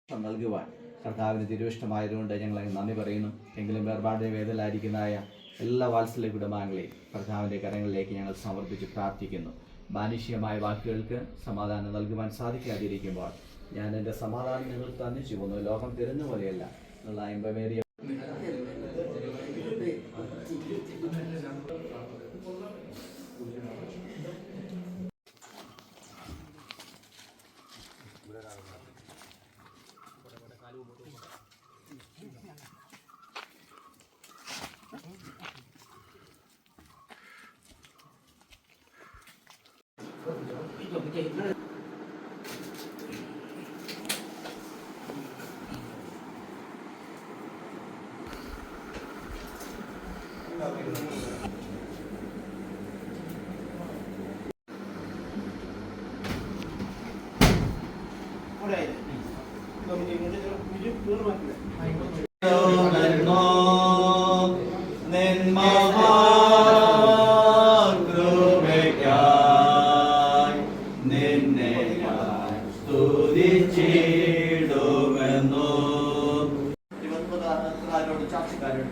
നൽകുവാൻ കർത്താവിന് തിരുവിഷ്ടമായതുകൊണ്ട് ഞങ്ങൾ നന്ദി പറയുന്നു. എങ്കിലും വേർപാടിന് വേദനയിലായിരിക്കുന്നതായ എല്ലാ വാത്സല്യ കുടുംബാംഗങ്ങളെയും കർത്താവിൻ്റെ കരങ്ങളിലേക്ക് ഞങ്ങൾ സമർപ്പിച്ച് പ്രാർത്ഥിക്കുന്നു. മാനുഷികമായ വാക്കുകൾക്ക് സമാധാനം നൽകുവാൻ സാധിക്കാതിരിക്കുമ്പോൾ ഞാൻ എൻ്റെ സമാധാനം നിങ്ങൾക്ക് തന്നിച്ചു പോകുന്നു. ലോകം തരുന്ന പോലെയല്ല എന്നുള്ള അമ്പമേറിയ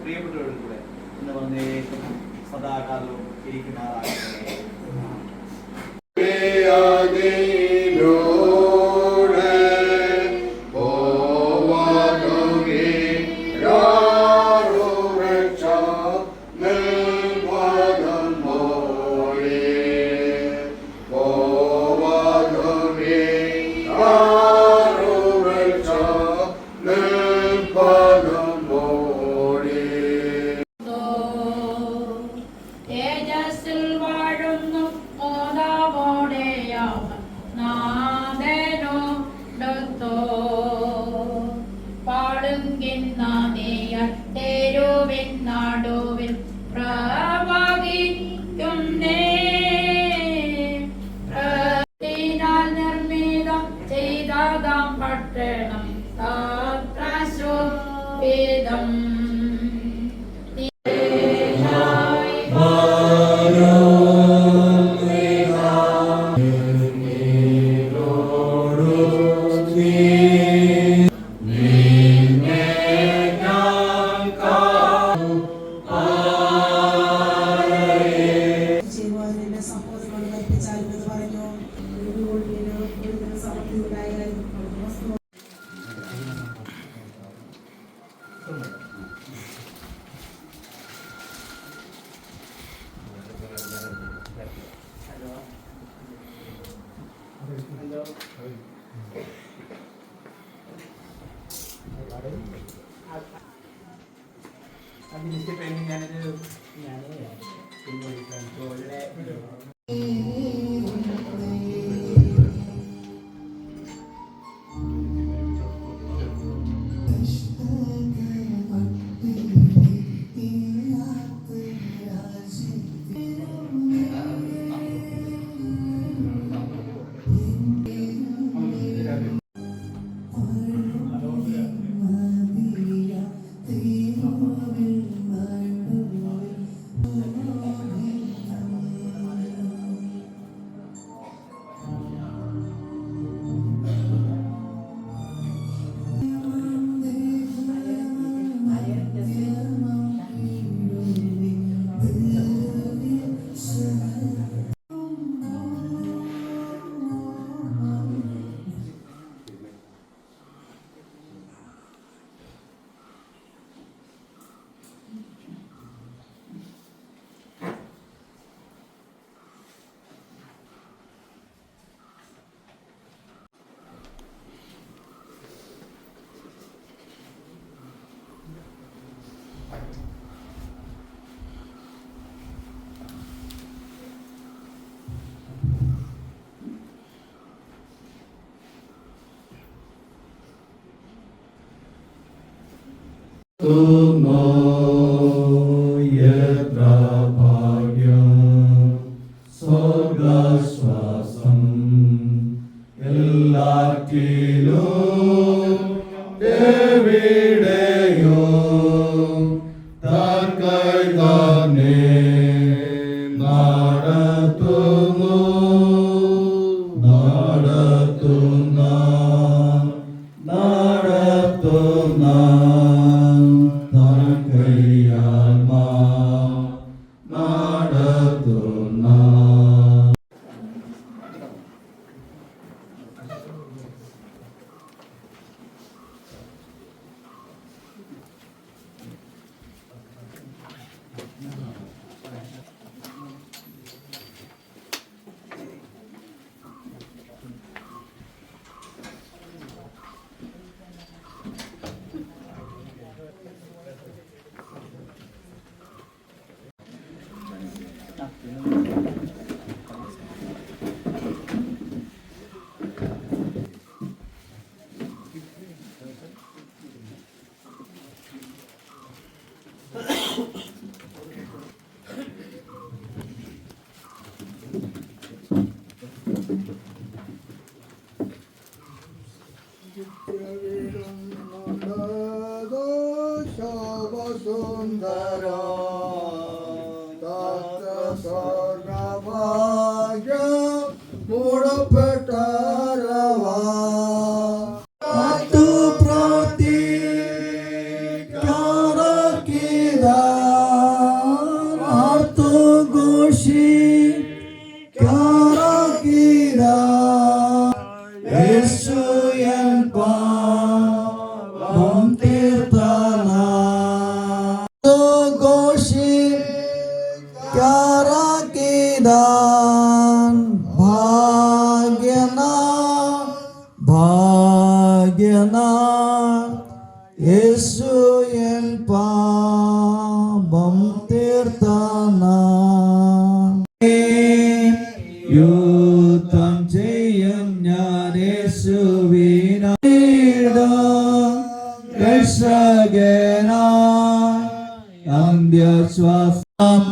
പ്രിയപ്പെട്ടവരോട് കൂടെ ഇന്ന് വന്നേക്കും സദാകാലവും ഇരിക്കുമാറാകട്ടെ. അതിന്റെ ട്രെയിനിങ് ഞാനൊരു നടത്തുന്ന ശോഭസുന്ദര സ്വർഗഭാഗ്യ മൂടപ്പെട്ടരവാ ഭാഗ്യനാ യേശു എൻ പാപം തീർത്തനാ യുദ്ധം ചെയ്യും ഞാൻ യേശുവിനായി രക്ഷകനായി അന്ത്യശ്വാസം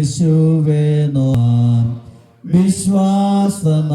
യേശുവിനോ വിശ്വാസന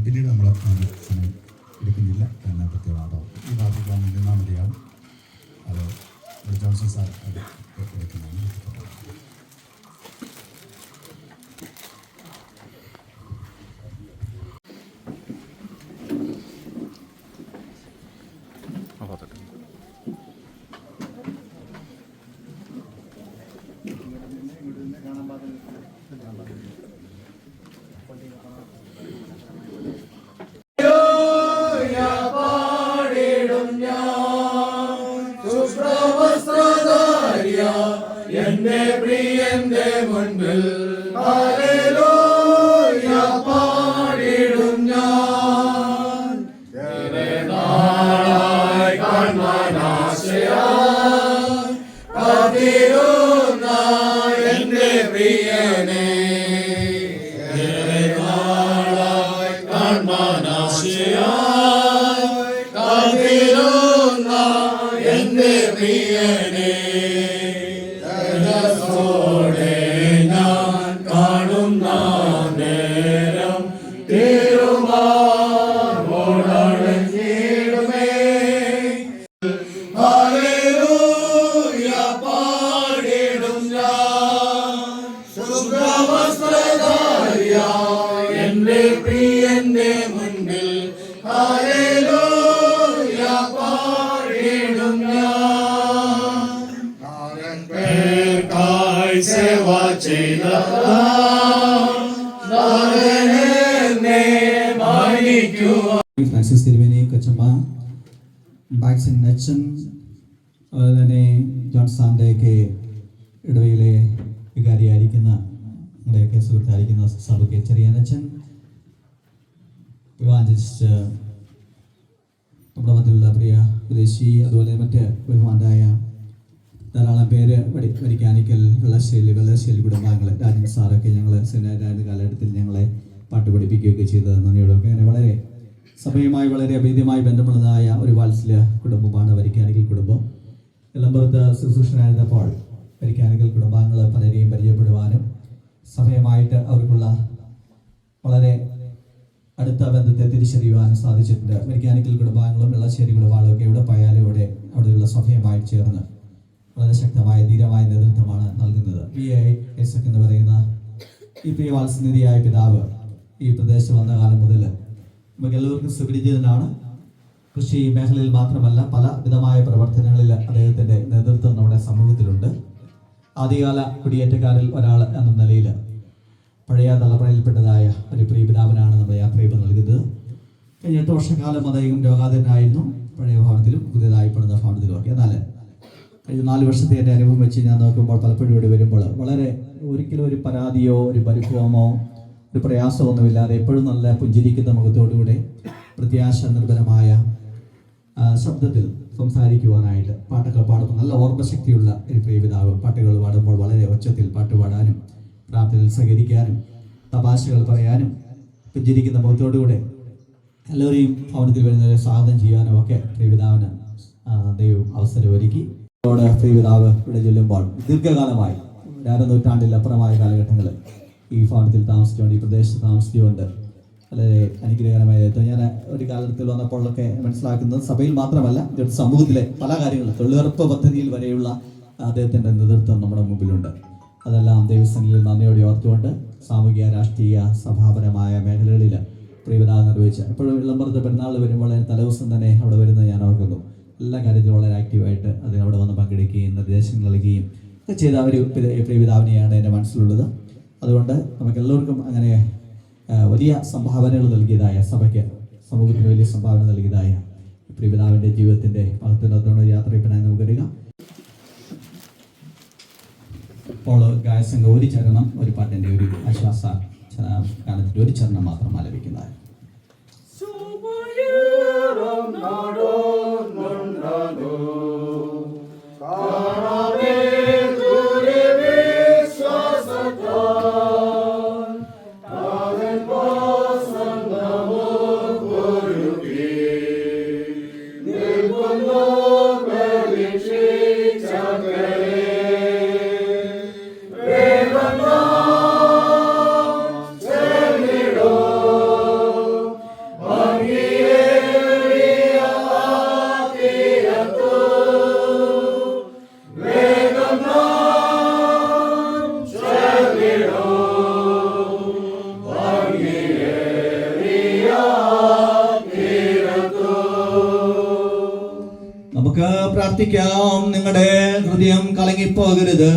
പിന്നീട് നമ്മൾ സമയം എടുക്കുന്നില്ല എന്ന പ്രത്യേകത ഈ ഭാഗത്തേക്ക് വന്ന് നിന്നാൽ മതിയാവും. അത് ജോൺസൺ സാർ അത് എടുക്കുന്നതാണ്. എന്റെ പ്രിയന്റെ മുൻപിൽ ഹല്ലേലൂയ പാടിടും ഞാൻ. നാളായി കാണാൻ ഫ്രാൻസിസ് തിരുമേനി, കൊച്ചമ്മ, ബാക്സിൻ അച്ഛൻ, അതുപോലെ തന്നെ ജോൺ സാറിൻ്റെയൊക്കെ ഇടവയിലെ വികാരിയായിരിക്കുന്ന നമ്മുടെയൊക്കെ സുഹൃത്തായിരിക്കുന്ന സഭയ്ക്ക് ചെറിയാനച്ഛൻ, ഇവാഞ്ചലിസ്റ്റ് നമ്മുടെ മധ്യമുള്ള പ്രിയ ഉപദേശി, അതുപോലെ മറ്റ് ബഹുമാനായ ധാരാളം പേര് വരിക്കാനിക്കൽ വെള്ളശ്ശേരി കുടുംബാംഗങ്ങൾ, രാജൻ സാറൊക്കെ ഞങ്ങൾ സെമിനാരിൻ്റെ കാലഘട്ടത്തിൽ ഞങ്ങളെ പാട്ട് പഠിപ്പിക്കുകയൊക്കെ ചെയ്തത് നന്ദിയോടൊക്കെ. അങ്ങനെ വളരെ സഭയുമായി വളരെ അഭേദ്യമായി ബന്ധമുള്ളതായ ഒരു വാത്സല്യ കുടുംബമാണ് വരിക്കാനിക്കൽ കുടുംബം. എളമ്പുറത്ത് ശുശ്രൂഷനായിരുന്നപ്പോൾ വരിക്കാനിക്കൽ കുടുംബാംഗങ്ങൾ പലരെയും പരിചയപ്പെടുവാനും സഭയുമായിട്ട് അവർക്കുള്ള വളരെ അടുത്ത ബന്ധത്തെ തിരിച്ചറിയുവാനും സാധിച്ചിട്ടുണ്ട്. വരിക്കാനിക്കൽ കുടുംബാംഗങ്ങളും വെള്ളശ്ശേരി കുടുംബാംഗങ്ങളും ഒക്കെ എവിടെ പോയാലും അവിടെയുള്ള സഭയുമായി ചേർന്ന് വളരെ ശക്തമായ ധീരമായ നേതൃത്വമാണ് നൽകുന്നത്. ഐസക് എന്ന് പറയുന്ന ഈ പ്രിയ വാത്സല്യനിധിയായ പിതാവ് ഈ പ്രദേശത്ത് വന്ന കാലം മുതൽ നമുക്ക് എല്ലാവർക്കും സുപരിചിതനാണ്. കൃഷി മേഖലയിൽ മാത്രമല്ല പല വിധമായ പ്രവർത്തനങ്ങളിൽ അദ്ദേഹത്തിൻ്റെ നേതൃത്വം നമ്മുടെ സമൂഹത്തിലുണ്ട്. ആദ്യകാല കുടിയേറ്റക്കാരിൽ ഒരാൾ എന്ന നിലയിൽ പഴയ തലമുറയിൽപ്പെട്ടതായ ഒരു പ്രിയ പിതാവിനാണ് നമ്മുടെ യാത്രയപ്പ് നൽകുന്നത്. കഴിഞ്ഞ 8 വർഷക്കാലം അദ്ദേഹം രോഗാതുരനായിരുന്നു, പഴയ ഭവനത്തിലും പുതിയതായി പണിത ഭവനത്തിലും ഒക്കെ. എന്നാൽ കഴിഞ്ഞ 4 വർഷത്തെ എൻ്റെ അനുഭവം വെച്ച് ഞാൻ നോക്കുമ്പോൾ പലപ്പോഴും ഇവിടെ വരുമ്പോൾ വളരെ ഒരിക്കലും ഒരു പരാതിയോ ഒരു പരിഭവമോ ഒരു പ്രയാസമൊന്നുമില്ലാതെ എപ്പോഴും നല്ല പുഞ്ചിരിക്കുന്ന മുഖത്തോടുകൂടെ പ്രത്യാശ നിർഭരമായ ശബ്ദത്തിൽ സംസാരിക്കുവാനായിട്ട് പാട്ടൊക്കെ പാടുമ്പോൾ നല്ല ഓർമ്മശക്തിയുള്ള ഒരു പ്രിയപിതാവ്. പാട്ടുകൾ പാടുമ്പോൾ വളരെ ഒച്ചത്തിൽ പാട്ട് പാടാനും പ്രാർത്ഥനയിൽ സഹകരിക്കാനും തമാശകൾ പറയാനും പുഞ്ചിരിക്കുന്ന മുഖത്തോടുകൂടെ എല്ലാവരെയും ഭവനത്തിൽ വരുന്നവരെ സ്വാഗതം ചെയ്യാനും ഒക്കെ പ്രിയപിതാവിന് ദൈവം അവസരമൊരുക്കി. പ്രിയപിതാവ് ഇവിടെ ചെല്ലുമ്പോൾ ദീർഘകാലമായി 2 നൂറ്റാണ്ടിലപ്പുറമായ കാലഘട്ടങ്ങളിൽ ഈ ഭവനത്തിൽ താമസിച്ചുകൊണ്ട് ഈ പ്രദേശത്ത് താമസിച്ചുകൊണ്ട് വളരെ അനുഗ്രഹകരമായ ഞാൻ ഒരു കാലത്തിൽ വന്നപ്പോഴൊക്കെ മനസ്സിലാക്കുന്നത് സഭയിൽ മാത്രമല്ല സമൂഹത്തിലെ പല കാര്യങ്ങളും തൊഴിലുറപ്പ് പദ്ധതിയിൽ വരെയുള്ള അദ്ദേഹത്തിൻ്റെ നേതൃത്വം നമ്മുടെ മുമ്പിലുണ്ട്. അതെല്ലാം ദൈവസന്നിധിയിൽ നന്ദിയോടെ ഓർത്തുകൊണ്ട് സാമൂഹിക രാഷ്ട്രീയ സഭാപരമായ മേഖലകളിൽ പ്രിയപിതാവ് നിർവഹിച്ച് എപ്പോഴും ഇളമ്പുറത്ത് പെരുന്നാൾ വരുമ്പോൾ തലേദിവസം തന്നെ അവിടെ വരുന്നത് ഞാൻ ഓർക്കുന്നു. എല്ലാ കാര്യത്തിലും വളരെ ആക്റ്റീവായിട്ട് അത് അവിടെ വന്ന് പങ്കെടുക്കുകയും നിർദ്ദേശങ്ങൾ നൽകുകയും ഒക്കെ ചെയ്ത ഒരു പ്രിയപിതാവിനെയാണ് എൻ്റെ മനസ്സിലുള്ളത്. അതുകൊണ്ട് നമുക്കെല്ലാവർക്കും അങ്ങനെ വലിയ സംഭാവനകൾ നൽകിയതായ സഭയ്ക്ക് സമൂഹത്തിന് വലിയ സംഭാവന നൽകിയതായ പ്രിയപിതാവിൻ്റെ ജീവിതത്തിൻ്റെ മഹത്വത്തോടെ യാത്രയപ്പിനായി നമുക്ക് വരിക. ഇപ്പോൾ ഗായസംഘം ഒരു ചരണം ഒരു പാട്ടിൻ്റെ ഒരു ആശ്വാസ ഗാനത്തിൻ്റെ ഒരു ചരണം മാത്രം ആലപിക്കുന്നതായി. പ്രാർത്ഥിക്കാം. നിങ്ങളുടെ ഹൃദയം കലങ്ങിപ്പോകരുത്.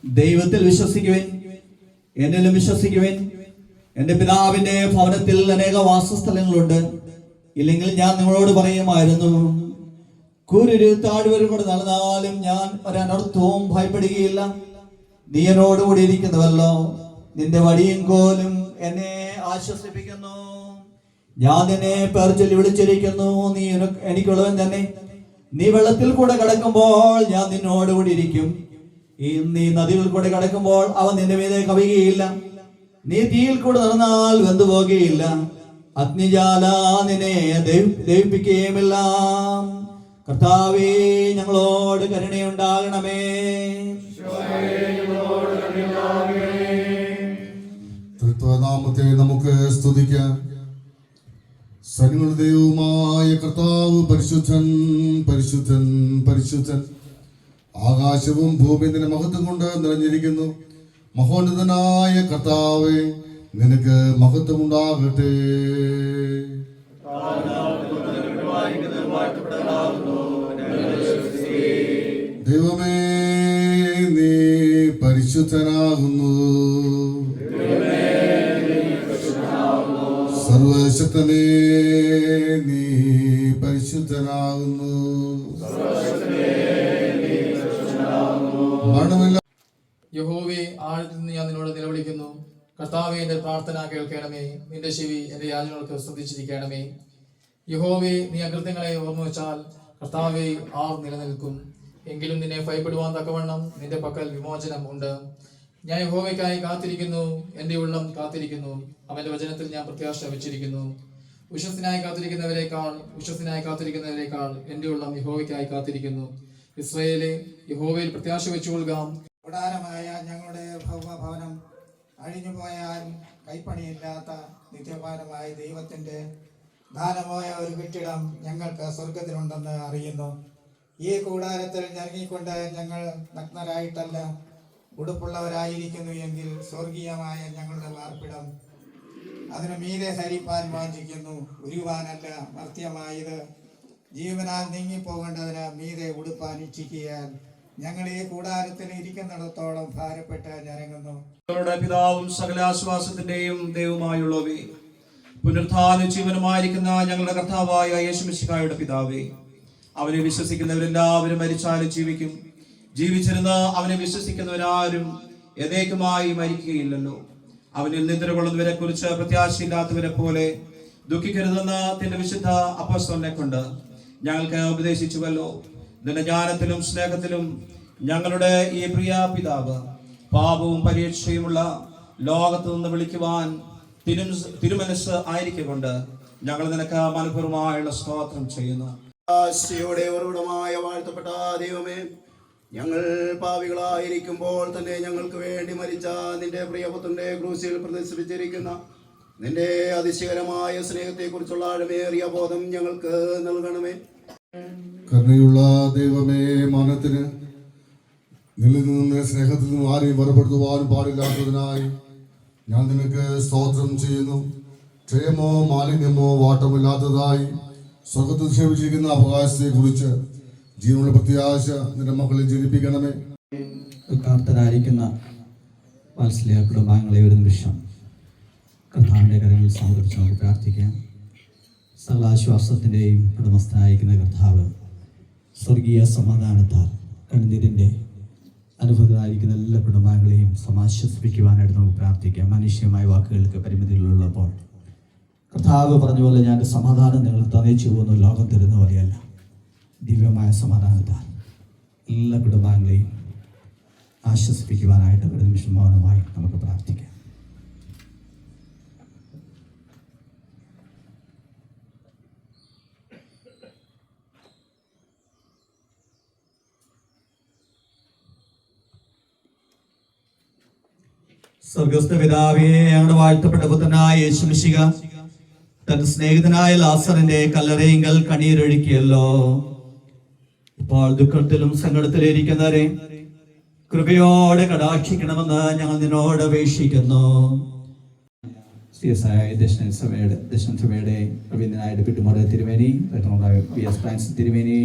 ദൈവത്തിൽ വിശ്വസിക്കുവിൻ, എന്നിലും വിശ്വസിക്കുവിൻ. എൻ്റെ പിതാവിൻ്റെ ഭവനത്തിൽ അനേക വാസസ്ഥലങ്ങളുണ്ട്. ഇല്ലെങ്കിൽ ഞാൻ നിങ്ങളോട് പറയുമായിരുന്നു. കൂരിരു താഴ്വര കൂടെ നടന്നാലും ഞാൻ ഒരനർത്ഥവും ഭയപ്പെടുകയില്ല. നീ എന്നോടുകൂടി ഇരിക്കുന്നുവല്ലോ. നിന്റെ വടിയും കോലും എന്നെ ആശ്വസിപ്പിക്കുന്നു. ഞാൻ നിന്നെ പേർ ചൊല്ലി വിളിച്ചിരിക്കുന്നു. നീ എനിക്കുള്ളവൻ തന്നെ. നീ വെള്ളത്തിൽ കൂടെ കടക്കുമ്പോൾ ഞാൻ നിന്നോടുകൂടി ഇരിക്കും. നീ നദിയിൽ കൂടെ കടക്കുമ്പോൾ അവ നിന്റെ മീതെ കവിയുകയില്ല. നീ തീയിൽ കൂടെ നടന്നാൽ വെന്തുപോകുകയില്ല. അഗ്നിജാല നിന്നെ ദഹിപ്പിക്കുകയുമില്ല. കർത്താവേ, ഞങ്ങളോട് കരുണയുണ്ടാകണമേ. തൃത്വനാമത്തെ നമുക്ക് സ്തുതിക്കാം. സൈന്യങ്ങളുടെ ദൈവമായ കർത്താവ് പരിശുദ്ധൻ, പരിശുദ്ധൻ, പരിശുദ്ധൻ. ആകാശവും ഭൂമിയും നിന്റെ മഹത്വം കൊണ്ട് നിറഞ്ഞിരിക്കുന്നു. മഹോന്നതനായ കർത്താവേ, നിനക്ക് മഹത്വമുണ്ടാകട്ടെ. ദൈവമേ, നീ പരിശുദ്ധനാകുന്നു. സർവശക്തനേ, നീ പരിശുദ്ധനാകുന്നു. മരണമില്ല. യഹോവേ, ആഴത്തിൽ നിന്ന് ഞാൻ നിന്നോട് നിലവിളിക്കുന്നു. കർത്താവേ, എന്റെ പ്രാർത്ഥന കേൾക്കണമേ. നിന്റെ ചെവി എന്റെ യാചനകൾക്ക് ശ്രദ്ധിച്ചിരിക്കണമേ. യഹോവേ, നീ അകൃത്യങ്ങളെ ഓർമ്മ വെച്ചാൽ കർത്താവേ, ആർ നിലനിൽക്കും? എങ്കിലും നിന്നെ ഭയപ്പെടുവാൻ തക്കവണ്ണം നിന്റെ പക്കൽ വിമോചനം ഉണ്ട്. ഞാൻ യഹോവയ്ക്കായി കാത്തിരിക്കുന്നു. എന്റെ ഉള്ളം കാത്തിരിക്കുന്നു. അവന്റെ വചനത്തിൽ ഞാൻ പ്രത്യാശ വെച്ചിരിക്കുന്നു. വിശ്വസ്തനായി കാത്തിരിക്കുന്നവരെക്കാൾ എന്റെ ഉള്ളം യഹോവയ്ക്കായി കാത്തിരിക്കുന്നു. ഇസ്രായേലെ, യഹോവയിൽ പ്രത്യാശ വെച്ചുകൊള്ളുക. കൂടാരമായ ഞങ്ങളുടെ ഭൗമഭവനം അഴിഞ്ഞുപോയാൽ കൈപ്പണിയില്ലാത്ത നിത്യപാലമായ ദൈവത്തിന്റെ ദാനമായ ഒരു കെട്ടിടം ഞങ്ങൾക്ക് സ്വർഗത്തിലുണ്ടെന്ന് അറിയുന്നു. ഈ കൂടാരത്തിൽ ഞെരങ്ങിക്കൊണ്ട് ഞങ്ങൾ നഗ്നരായിട്ടല്ല, ഉടുപ്പുള്ളവരായിരിക്കുന്നു എങ്കിൽ സ്വർഗീയമായ ഞങ്ങളുടെ പാർപ്പിടം അതിനു മീതെ ധരിപ്പാൻ വാഞ്ചിക്കുന്നു. ഉരുവാനല്ല, മർത്യമായത് ജീവനാൽ നീങ്ങിപ്പോകേണ്ടതിന് മീതെ ഉടുപ്പാൻ ഇച്ഛിക്കുകയാൽ ഞങ്ങൾ ഈ കൂടാരത്തിൽ ഇരിക്കുന്നിടത്തോളം ഭാരപ്പെട്ട് ഞരങ്ങുന്നു. പിതാവും സകലാശ്വാസത്തിന്റെയും ദൈവമായുള്ളവേ, പുനരുത്ഥാന ജീവനുമായിരിക്കുന്ന ഞങ്ങളുടെ കർത്താവായ യേശുമിശിഹായുടെ പിതാവേ, അവനെ വിശ്വസിക്കുന്നവരെല്ലാവരും മരിച്ചാലും ജീവിക്കും. ജീവിച്ചിരുന്ന അവനെ വിശ്വസിക്കുന്നവരാരും യഥേക്കുമായി മരിക്കുകയില്ലല്ലോ. അവനിൽ നിദ്ര കൊള്ളുന്നവരെ കുറിച്ച് പ്രത്യാശയില്ലാത്തവരെ പോലെ ദുഃഖിക്കരുതെന്ന് തന്റെ വിശുദ്ധ അപ്പോസ്തലനെ കൊണ്ട് ഞങ്ങൾക്ക് ഉപദേശിച്ചുവല്ലോ. നിന്റെ ജ്ഞാനത്തിലും സ്നേഹത്തിലും ഞങ്ങളുടെ ഈ പ്രിയ പിതാവ് പാപവും പരീക്ഷയുമുള്ള ലോകത്ത് നിന്ന് വിളിക്കുവാൻ തിരുമനസ് ആയിരിക്കൊണ്ട് ഞങ്ങൾ നിനക്ക് മനഃപൂർവ്വമായുള്ള സ്തോത്രം ചെയ്യുന്നു. ആശയോടെ ഉറവിടമായ വാഴ്ത്തപ്പെട്ട ദൈവമേ, ഞങ്ങൾ പാപികളായിരിക്കുമ്പോൾ തന്നെ ഞങ്ങൾക്ക് വേണ്ടി മരിച്ച നിന്റെ പ്രിയപുത്രന്റെ ക്രൂശിൽ പ്രദർശിപ്പിച്ചിരിക്കുന്ന നിന്റെ അതിശയകരമായ സ്നേഹത്തെക്കുറിച്ചുള്ള ആഴമേറിയ ബോധം ഞങ്ങൾക്ക് നൽകണമേ. കരുണയുള്ള ദൈവമേ, മാനത്തിന് നിലനിന്ന് സ്നേഹത്തിൽ നിന്നും ആരെയും വേർപെടുത്തുവാനും പാടില്ലാത്തതിനായി ഞാൻ നിനക്ക് സ്തോത്രം ചെയ്യുന്നു. ക്ഷയമോ മാലിന്യമോ വാട്ടമില്ലാത്തതായി സ്വർഗത്തിൽ ക്ഷേമിച്ചിരിക്കുന്ന അവകാശത്തെ കുറിച്ച് ജീവനുള്ള പ്രത്യാശ നിന്റെ മക്കളിൽ ജനിപ്പിക്കണമേ. പ്രാർത്ഥനായിരിക്കുന്ന വാത്സല്യ കുടുംബാംഗങ്ങളെ ഒരു നിമിഷം കർത്താവിൻ്റെ കരങ്ങളിൽ സമർപ്പിച്ച് നമുക്ക് പ്രാർത്ഥിക്കാം. സകലാശ്വാസത്തിൻ്റെയും ഉടമസ്ഥനായിരിക്കുന്ന കർത്താവ് സ്വർഗീയ സമാധാനത്താൽ കണ്ണീരിൻ്റെ അനുഭവത്തിലായിരിക്കുന്ന എല്ലാ കുടുംബാംഗങ്ങളെയും സമാശ്വസിപ്പിക്കുവാനായിട്ട് നമുക്ക് പ്രാർത്ഥിക്കാം. മനുഷ്യമായ വാക്കുകൾക്ക് പരിമിതികളുള്ളപ്പോൾ കർത്താവ് പറഞ്ഞ പോലെ ഞാൻ സമാധാനം നിങ്ങൾ തന്നേച്ചു പോകുന്നു, ലോകം തരുന്ന പോലെയല്ല, ദിവ്യമായ സമാധാനത്താൽ എല്ലാ കുടുംബാംഗങ്ങളെയും ആശ്വസിപ്പിക്കുവാനായിട്ട് ഒരു നിമിഷം മൗനമായി നമുക്ക് പ്രാർത്ഥിക്കാം. സ്വർഗസ്ഥ പിതാവേ, ഞങ്ങളുടെ വാഴ്ത്തപ്പെട്ട പുത്രനായ യേശുമിശിഹ തന്റെ സ്നേഹിതനായ ലാസറിന്റെ കല്ലറയിങ്കൽ കണ്ണീരൊഴുക്കിയല്ലോ. ഇപ്പോൾ ദുഃഖത്തിലും സങ്കടത്തിലും ഇരിക്കുന്നവരെ കൃപയോടെ കടാക്ഷിക്കണമെന്ന് ഞങ്ങൾ നിന്നോട് അപേക്ഷിക്കുന്നു. ദക്ഷിണ സഭയുടെ പ്രവീണനായിട്ട് പിട്ടുമോടെ തിരുമേനി, ഫ്രാൻസിസ് തിരുമേനി,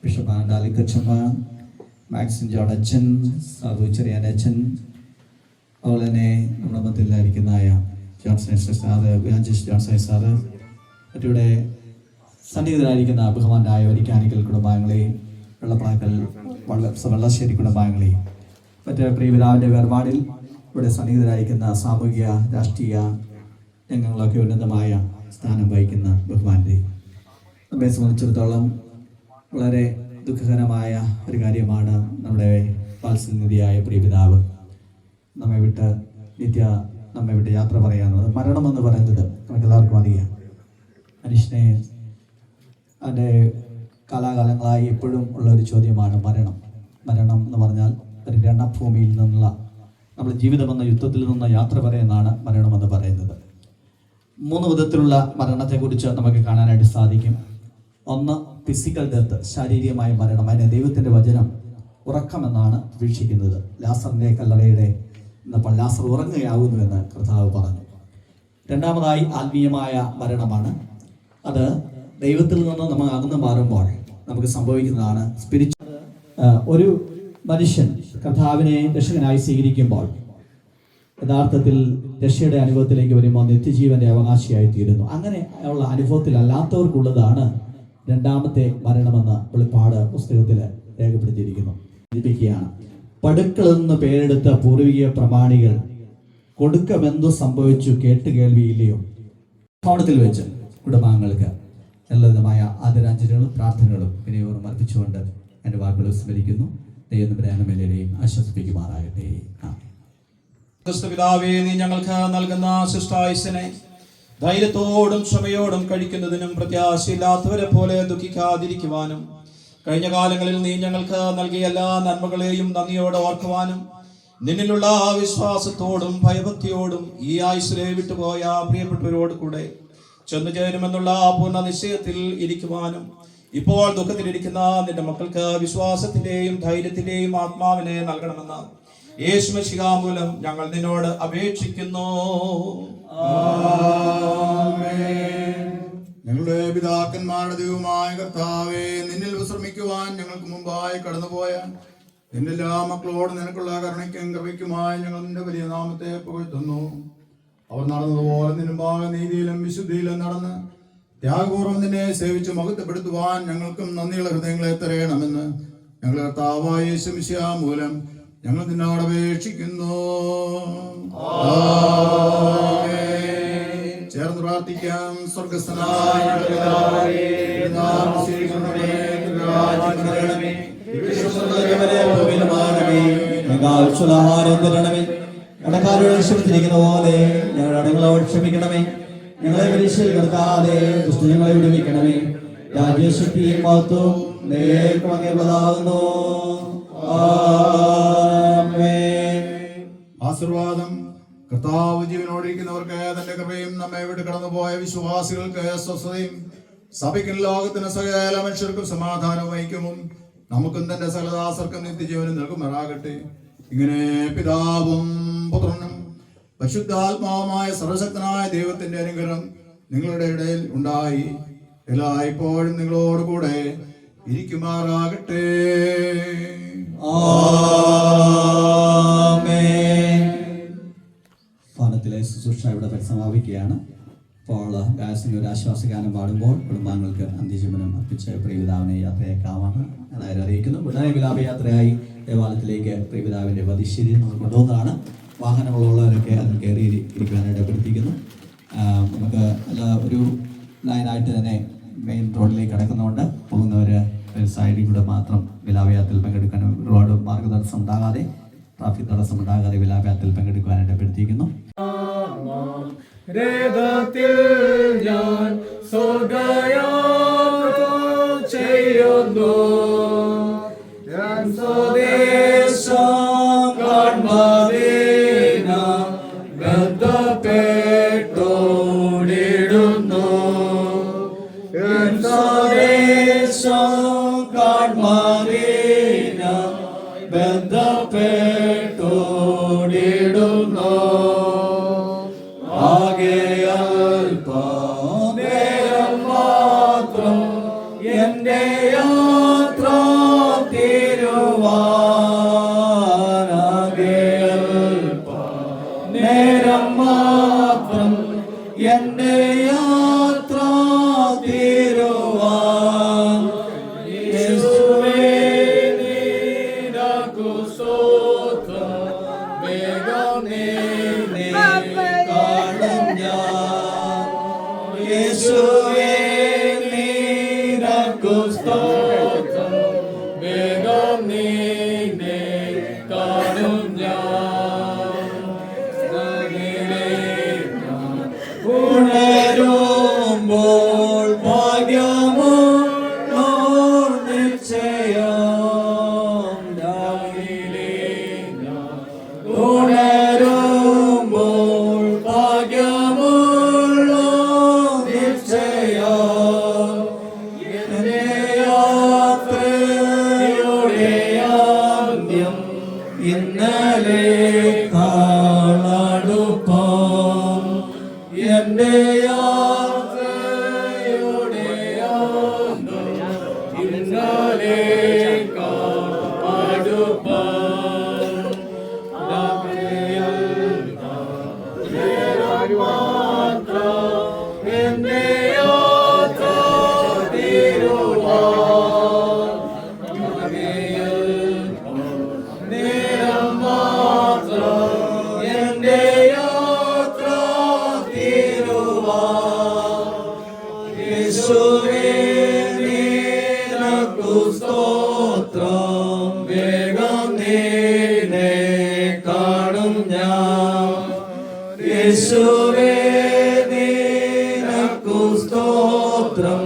ബിഷപ്പ് ആൻഡാലിക്കച്ചമ്മ, മാക്സിൻ ജോണച്ചൻ, സാധു ചെറിയാനച്ചൻ, അതുപോലെ തന്നെ നമ്മുടെ മധ്യത്തിലായിരിക്കുന്നതായ ജോൺസൺ സാറ്, ജോൺസൺ സാറ്, മറ്റിവിടെ സന്നിഹിതരായിരിക്കുന്ന ബഹുമാനായ വരിക്കാനിക്കൽ കുടുംബാംഗങ്ങളെയും വെള്ളപ്പാക്കൽ വെള്ളശ്ശേരി കുടുംബാംഗങ്ങളെയും മറ്റേ പ്രിയപിതാവിൻ്റെ വേർപാടിൽ ഇവിടെ സന്നിഹിതരായിരിക്കുന്ന സാമൂഹിക രാഷ്ട്രീയ രംഗങ്ങളൊക്കെ ഉന്നതമായ സ്ഥാനം വഹിക്കുന്ന ബഹുമാൻ്റെ നമ്മെ സംബന്ധിച്ചിടത്തോളം വളരെ ദുഃഖകരമായ ഒരു കാര്യമാണ് നമ്മുടെ വാത്സല്യനിധിയായ പ്രിയപിതാവ് നമ്മെ വിട്ട് യാത്ര പറയാനുള്ളത്. മരണമെന്ന് പറയുന്നത് നമുക്ക് എല്ലാവർക്കും അറിയാം. മനുഷ്യനെ അതിൻ്റെ കാലാകാലങ്ങളായി എപ്പോഴും ഉള്ളൊരു ചോദ്യമാണ് മരണം. മരണം എന്ന് പറഞ്ഞാൽ ഒരു രണഭൂമിയിൽ നിന്നുള്ള നമ്മുടെ ജീവിതമെന്ന യുദ്ധത്തിൽ നിന്ന് യാത്ര പറയുന്നതാണ് മരണമെന്ന് പറയുന്നത്. 3 വിധത്തിലുള്ള മരണത്തെക്കുറിച്ച് നമുക്ക് കാണാനായിട്ട് സാധിക്കും. ഒന്ന് ഫിസിക്കൽ ഡെത്ത്, ശാരീരികമായ മരണം. അതിനെ ദൈവത്തിൻ്റെ വചനം ഉറക്കമെന്നാണ് വീക്ഷിക്കുന്നത്. ലാസറിൻ്റെ കല്ലറയുടെ ഇന്നപ്പോൾ ലാസർ ഉറങ്ങുകയാകുന്നുവെന്ന് കർത്താവ് പറഞ്ഞു. രണ്ടാമതായി ആത്മീയമായ മരണമാണ്. അത് ദൈവത്തിൽ നിന്ന് നമ്മൾ അകന്നു മാറുമ്പോൾ നമുക്ക് സംഭവിക്കുന്നതാണ്. ഒരു മനുഷ്യൻ കർത്താവിനെ രക്ഷകനായി സ്വീകരിക്കുമ്പോൾ യഥാർത്ഥത്തിൽ രക്ഷയുടെ അനുഭവത്തിലേക്ക് വരുമ്പോൾ നിത്യജീവന്റെ അവകാശിയായി തീരുന്നു. അങ്ങനെ ഉള്ള അനുഭവത്തിൽ അല്ലാത്തവർക്കുള്ളതാണ് രണ്ടാമത്തെ മരണമെന്ന് വെളിപ്പാട് പുസ്തകത്തിൽ രേഖപ്പെടുത്തിയിരിക്കുന്നു. ലഭിക്കുകയാണ്. പടുക്കളിൽ നിന്ന് പേരെടുത്ത പൂർവിക പ്രമാണികൾ കൊടുക്കമെന്തു സംഭവിച്ചു കേട്ട് കേൾവിയില്ലയോ. ഭവനത്തിൽ വെച്ച് കുടുംബാംഗങ്ങൾക്ക് ലളിതമായ ആദരാഞ്ജലികളും പ്രാർത്ഥനകളും വിനയവും അർപ്പിച്ചുകൊണ്ട് എൻ്റെ വാക്കുകൾ സ്മരിക്കുന്നു. ദൈവം ആശ്വസിപ്പിക്കുമാറാകട്ടെ. പിതാവേ, നീ ഞങ്ങൾക്ക് നൽകുന്ന ശിഷ്ടായുസ്സിനെ ധൈര്യത്തോടും ക്ഷമയോടും കഴിക്കുന്നതിനും പ്രത്യാശയില്ലാത്തവരെ പോലെ ദുഃഖിക്കാതിരിക്കുവാനും കഴിഞ്ഞ കാലങ്ങളിൽ നീ ഞങ്ങൾക്ക് നൽകിയ എല്ലാ നന്മകളെയും നന്ദിയോടെ ഓർക്കുവാനും നിന്നിലുള്ള വിശ്വാസത്തോടും ഭയഭക്തിയോടും ഈ ആയുസ്സിലെ വിട്ടുപോയ പ്രിയപ്പെട്ടവരോട് കൂടെ ചെന്നു ചേരുമെന്നുള്ള പൂർണ്ണ നിശ്ചയത്തിൽ ഇരിക്കുവാനും ഇപ്പോൾ ദുഃഖത്തിലിരിക്കുന്ന നിന്റെ മക്കൾക്ക് വിശ്വാസത്തിന്റെയും ധൈര്യത്തിന്റെയും ആത്മാവിനെ നൽകണമെന്ന് യേശുമിശിഹാ മൂലം ഞങ്ങൾ നിന്നോട് അപേക്ഷിക്കുന്നു. ഞങ്ങളുടെ പിതാക്കന്മാരുടെ ദൈവമായ കർത്താവേ, നിന്നിൽ വിശ്രമിക്കുവാൻ ഞങ്ങൾക്ക് മുമ്പായി കടന്നുപോയ നിന്റെ എല്ലാ മക്കളോട് നിനക്കുള്ള കരുണയ്ക്കും കൃപയ്ക്കുമായി ഞങ്ങൾ നിന്റെ വലിയ നാമത്തെ പുകഴ്ത്തുന്നു. അവർ നടന്നതുപോലെ നിന്നുമ്പാകെ നീതിയിലും വിശുദ്ധിയിലും നടന്ന് ത്യാഗപൂർവ്വം നിന്നെ സേവിച്ച് മഹത്വപ്പെടുത്തുവാൻ ഞങ്ങൾക്കും നന്ദിയുള്ള ഹൃദയങ്ങളെ തരയണമെന്ന് ഞങ്ങളുടെ കർത്താവായ യേശു മിശിഹാ മൂലം ഞങ്ങൾ നിന്നോട് അപേക്ഷിക്കുന്നു. ചേർന്ന് പ്രാർത്ഥിക്കാം. സ്വർഗസ്ഥനായ ക്ഷമിച്ചിരിക്കുന്ന പോലെ ഞങ്ങളുടെ അടങ്ങളോട് ക്ഷമിക്കണമേ. ഞങ്ങളെ പരീക്ഷയിൽ കിടക്കാതെ ദുഷ്ടങ്ങളെ വിടുവിക്കണമേ. രാജ്യശക്തിയും മഹത്വവും നേർക്കുമങ്ങേണ്ടതാകുന്നു. ആശീർവാദം. കർത്താവ് ജീവനോടിരിക്കുന്നവർക്ക് തന്റെ കൃപയും നമ്മെ വിട്ട് കടന്നുപോയ വിശ്വാസികൾക്ക് സ്വസ്ഥതയും സഭയ്ക്കും ലോകത്തിന് സകല മനുഷ്യർക്കും സമാധാനവും ഐക്യവും നമുക്കും തന്റെ സകലദാസർക്കും നിത്യജീവനും നൽകുമാറാകട്ടെ. ഇങ്ങനെ പിതാവും പുത്രനും പരിശുദ്ധാത്മാവുമായ സർവശക്തനായ ദൈവത്തിന്റെ അനുഗ്രഹം നിങ്ങളുടെ ഇടയിൽ ഉണ്ടായി എല്ലായ്പ്പോഴും നിങ്ങളോട് കൂടെ ഇരിക്കുമാറാകട്ടെ. ഭവനത്തിലെ ശുശ്രൂഷ ഇവിടെ പരിസമാപിക്കുകയാണ്. അപ്പോൾ ഗായസിന് ഒരു ആശ്വാസഗാനം പാടുമ്പോൾ കുടുംബാംഗങ്ങൾക്ക് അന്ത്യജീവനം അർപ്പിച്ച പ്രിയപിതാവിനെ യാത്രയേക്കാമാണ് എല്ലാവരും അറിയിക്കുന്നു. ഉടനെ വിലാപയാത്രയായി ദേവാലയത്തിലേക്ക് പ്രിയപിതാവിൻ്റെ വധിശ്ശേരി നമ്മൾ കൊണ്ടുവന്നതാണ്. വാഹനങ്ങളുള്ളവരൊക്കെ അതിൽ കയറി ഇരിക്കുവാനായിട്ട് അഭ്യർത്ഥിക്കുന്നു. നമുക്ക് ഒരു ലൈനായിട്ട് തന്നെ മെയിൻ റോഡിലേക്ക് കിടക്കുന്നതുകൊണ്ട് പോകുന്നവർ ഒരു സൈഡിൽ കൂടെ മാത്രം വിലാപയാത്രയിൽ പങ്കെടുക്കാൻ ഒരുപാട് മാർഗതടസ്സം ഉണ്ടാകാതെ ട്രാഫിക് തടസ്സം ഉണ്ടാകാതെ വിലാപയാത്രയിൽ പങ്കെടുക്കുവാനായിട്ട് അഭ്യർത്ഥിക്കുന്നു. ഞാൻ സ്വർഗയാത്ര ചെയ്യുന്നു. ഞാൻ സ്വദേശം കാൺമദീനം ബന്ധപ്പെട്ടോടിടുന്നു. ഞാൻ സ്വദേശം കാൺമദീനം ബന്ധപ്പെട്ടോടിടുന്നു. നേരം മാത്രം എന്റെ യാത്ര നേരം മാത്രം എന്റെ യാത്ര തീരുവാൻ യേശുവേ നിനക്കു നിന്നെ കാണും ഞാൻ ഉണരുമ്പോൾ ഭാഗ്യമോ നിശ്ചയം ഉണരുമ്പോൾ ഭാഗ്യമുള്ള നിശ്ചയം എന്റെ യാത്രയുടെ ആദ്യം ഇന്നലെ കാണടുപ്പം എന്റെ യാത്രയുടെ ആദ്യം ഇന്നലെ കാണടുപ്പം എന്റെ യാത്ര നേരം മാത്രം എന്റെ യാത്ര യേശുവേ നിനക്കു സ്തോത്രം വേഗം നിന്നെ കാണും ഞാൻ യേശുവേ നിനക്കു സ്തോത്രം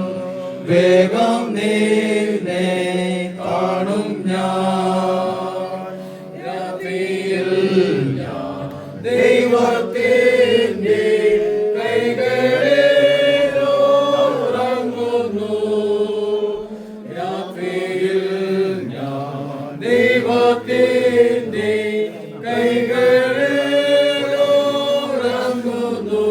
വേഗം നിന്നെ കാണും ഞാൻ രാത്രിയിൽ ഞാൻ ദൈവത്തിന്റെ കൈകളിൽ ഉറങ്ങുന്നു രാത്രിയിൽ ഞാൻ ദൈവത്തിന്റെ കൈകളിൽ ഉറങ്ങുന്നു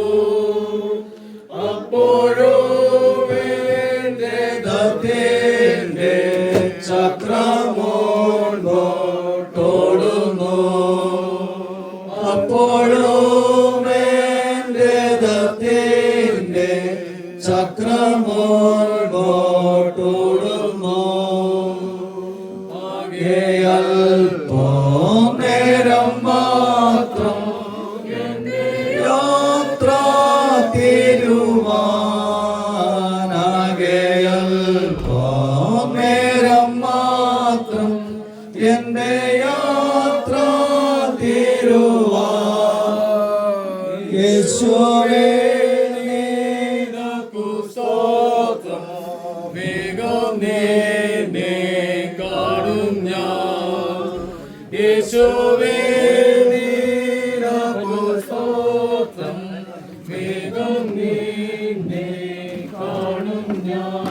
അപ്പോഴും എന്റെ ദത്തിന്റെ ചക്രമോടോടുന്നു അപ്പോഴും എന്റെ ദത്തിന്റെ ചക്രമോടോടുന്നു അല്പം നേരം മാത്രം യാത്ര തിരുവാനാകെയൽപ്പം നേരം മാത്രം എന്റെ യാത്ര തിരുവാൻ യേശുവേ നിനക്കു സ്തോത്രം വേഗം നിന്നെ കാണും ഞാൻ യേശുവേ നിനക്കു സ്തോത്രം വേഗം നിന്നെ കാണും ഞാൻ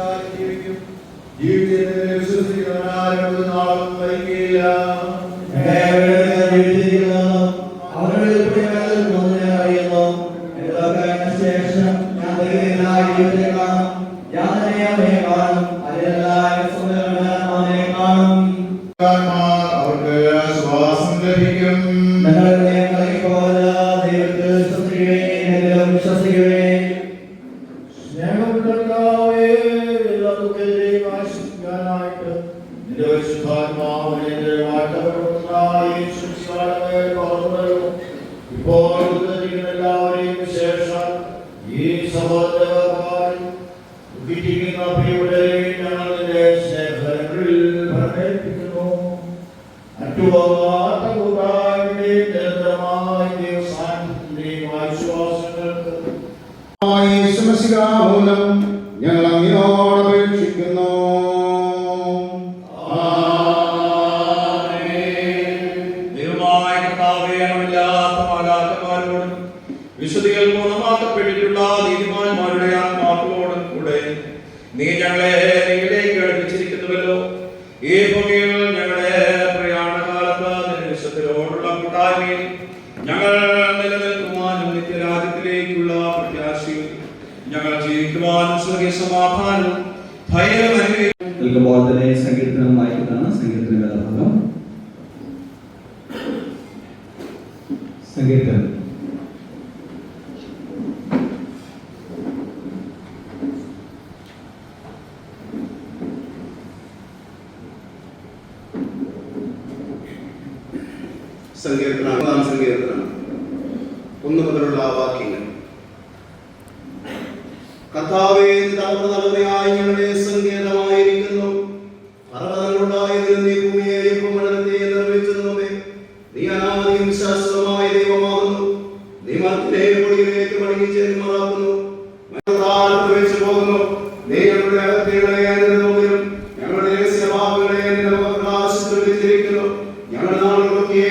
കാലം ജീവിക്കും. ജീവിതത്തിൽ വിശ്വസിക്കുന്നവനാരും ഒരു നാളും മരിക്കുകയില്ല. അവർക്ക് ശ്വാസം ലഭിക്കും. എല്ലാവരെയും വിശേഷം ഈ സഹോദരന്മാർ ഞങ്ങളുടെ സ്നേഹങ്ങളിൽ പ്രകടിപ്പിക്കുന്നു. അറ്റുപോകാത്ത കൂടായ്മയുടെ നിരന്തരമായ ദൈവസാന്നിധ്യത്തിന്റെയും ആശ്വാസങ്ങൾക്ക് മൂലം ഞങ്ങൾ അങ്ങയോട് അപേക്ഷിക്കുന്നു. വിശുദ്ധികൾ പൂർണ്ണമാക്കപ്പെട്ടിട്ടുള്ള നീതിമാന്മാരുടെ ആത്മാക്കളോടും കൂടെ നീ ഞങ്ങളെ നിങ്ങളിലേക്ക് അടുപ്പിച്ചിരിക്കുന്നുവല്ലോ. ഈ ഭൂമിയിൽ ഞങ്ങളുടെ പ്രയാണകാലത്ത് നിന്റെ വിശുദ്ധരോടുള്ള കൂട്ടായ്മയിൽ ഞങ്ങൾ നിലനിൽക്കുവാനും നിത്യരാജ്യത്തിലേക്കുള്ള പ്രത്യാശയിൽ ഞങ്ങൾ ജീവിക്കുവാനും സ്വർഗീയ സമാധാനവും ധൈര്യം നിൽക്കുമ്പോൾ തന്നെ സങ്കീർത്തനം വായിക്കുന്നതാണ്. സങ്കീർത്തന വേദഭാഗം. സങ്കീർത്തനം സങ്കീർത്തനം 1 മുതലുള്ള വാക്യങ്ങൾ. കർത്താവേ, തലമുറയായി ഞങ്ങളുടെ സങ്കേതമായിരിക്കുന്നു. പർവ്വതങ്ങളുണ്ടായതിലും നീ ഭൂമിയെ മണ്ഡലത്തെ നിർമ്മിച്ചതുമേ. നീ അനാദിയും ശാശ്വതമായ ദൈവമാകുന്നു. നീ മർത്യനെ പൊടിയിലേക്ക് മടങ്ങിച്ചേരുമാറാക്കുന്നു. പ്രവേശിച്ചു പോകുന്നു. നീ ഞങ്ങളുടെ അകത്യങ്ങളെ നോക്കിലും ഞങ്ങളുടെ രഹസ്യഭാവങ്ങളെ പ്രകാശത്തിൽ വെച്ചിരിക്കുന്നു. ഞങ്ങളുടെ നാളുകളൊക്കെ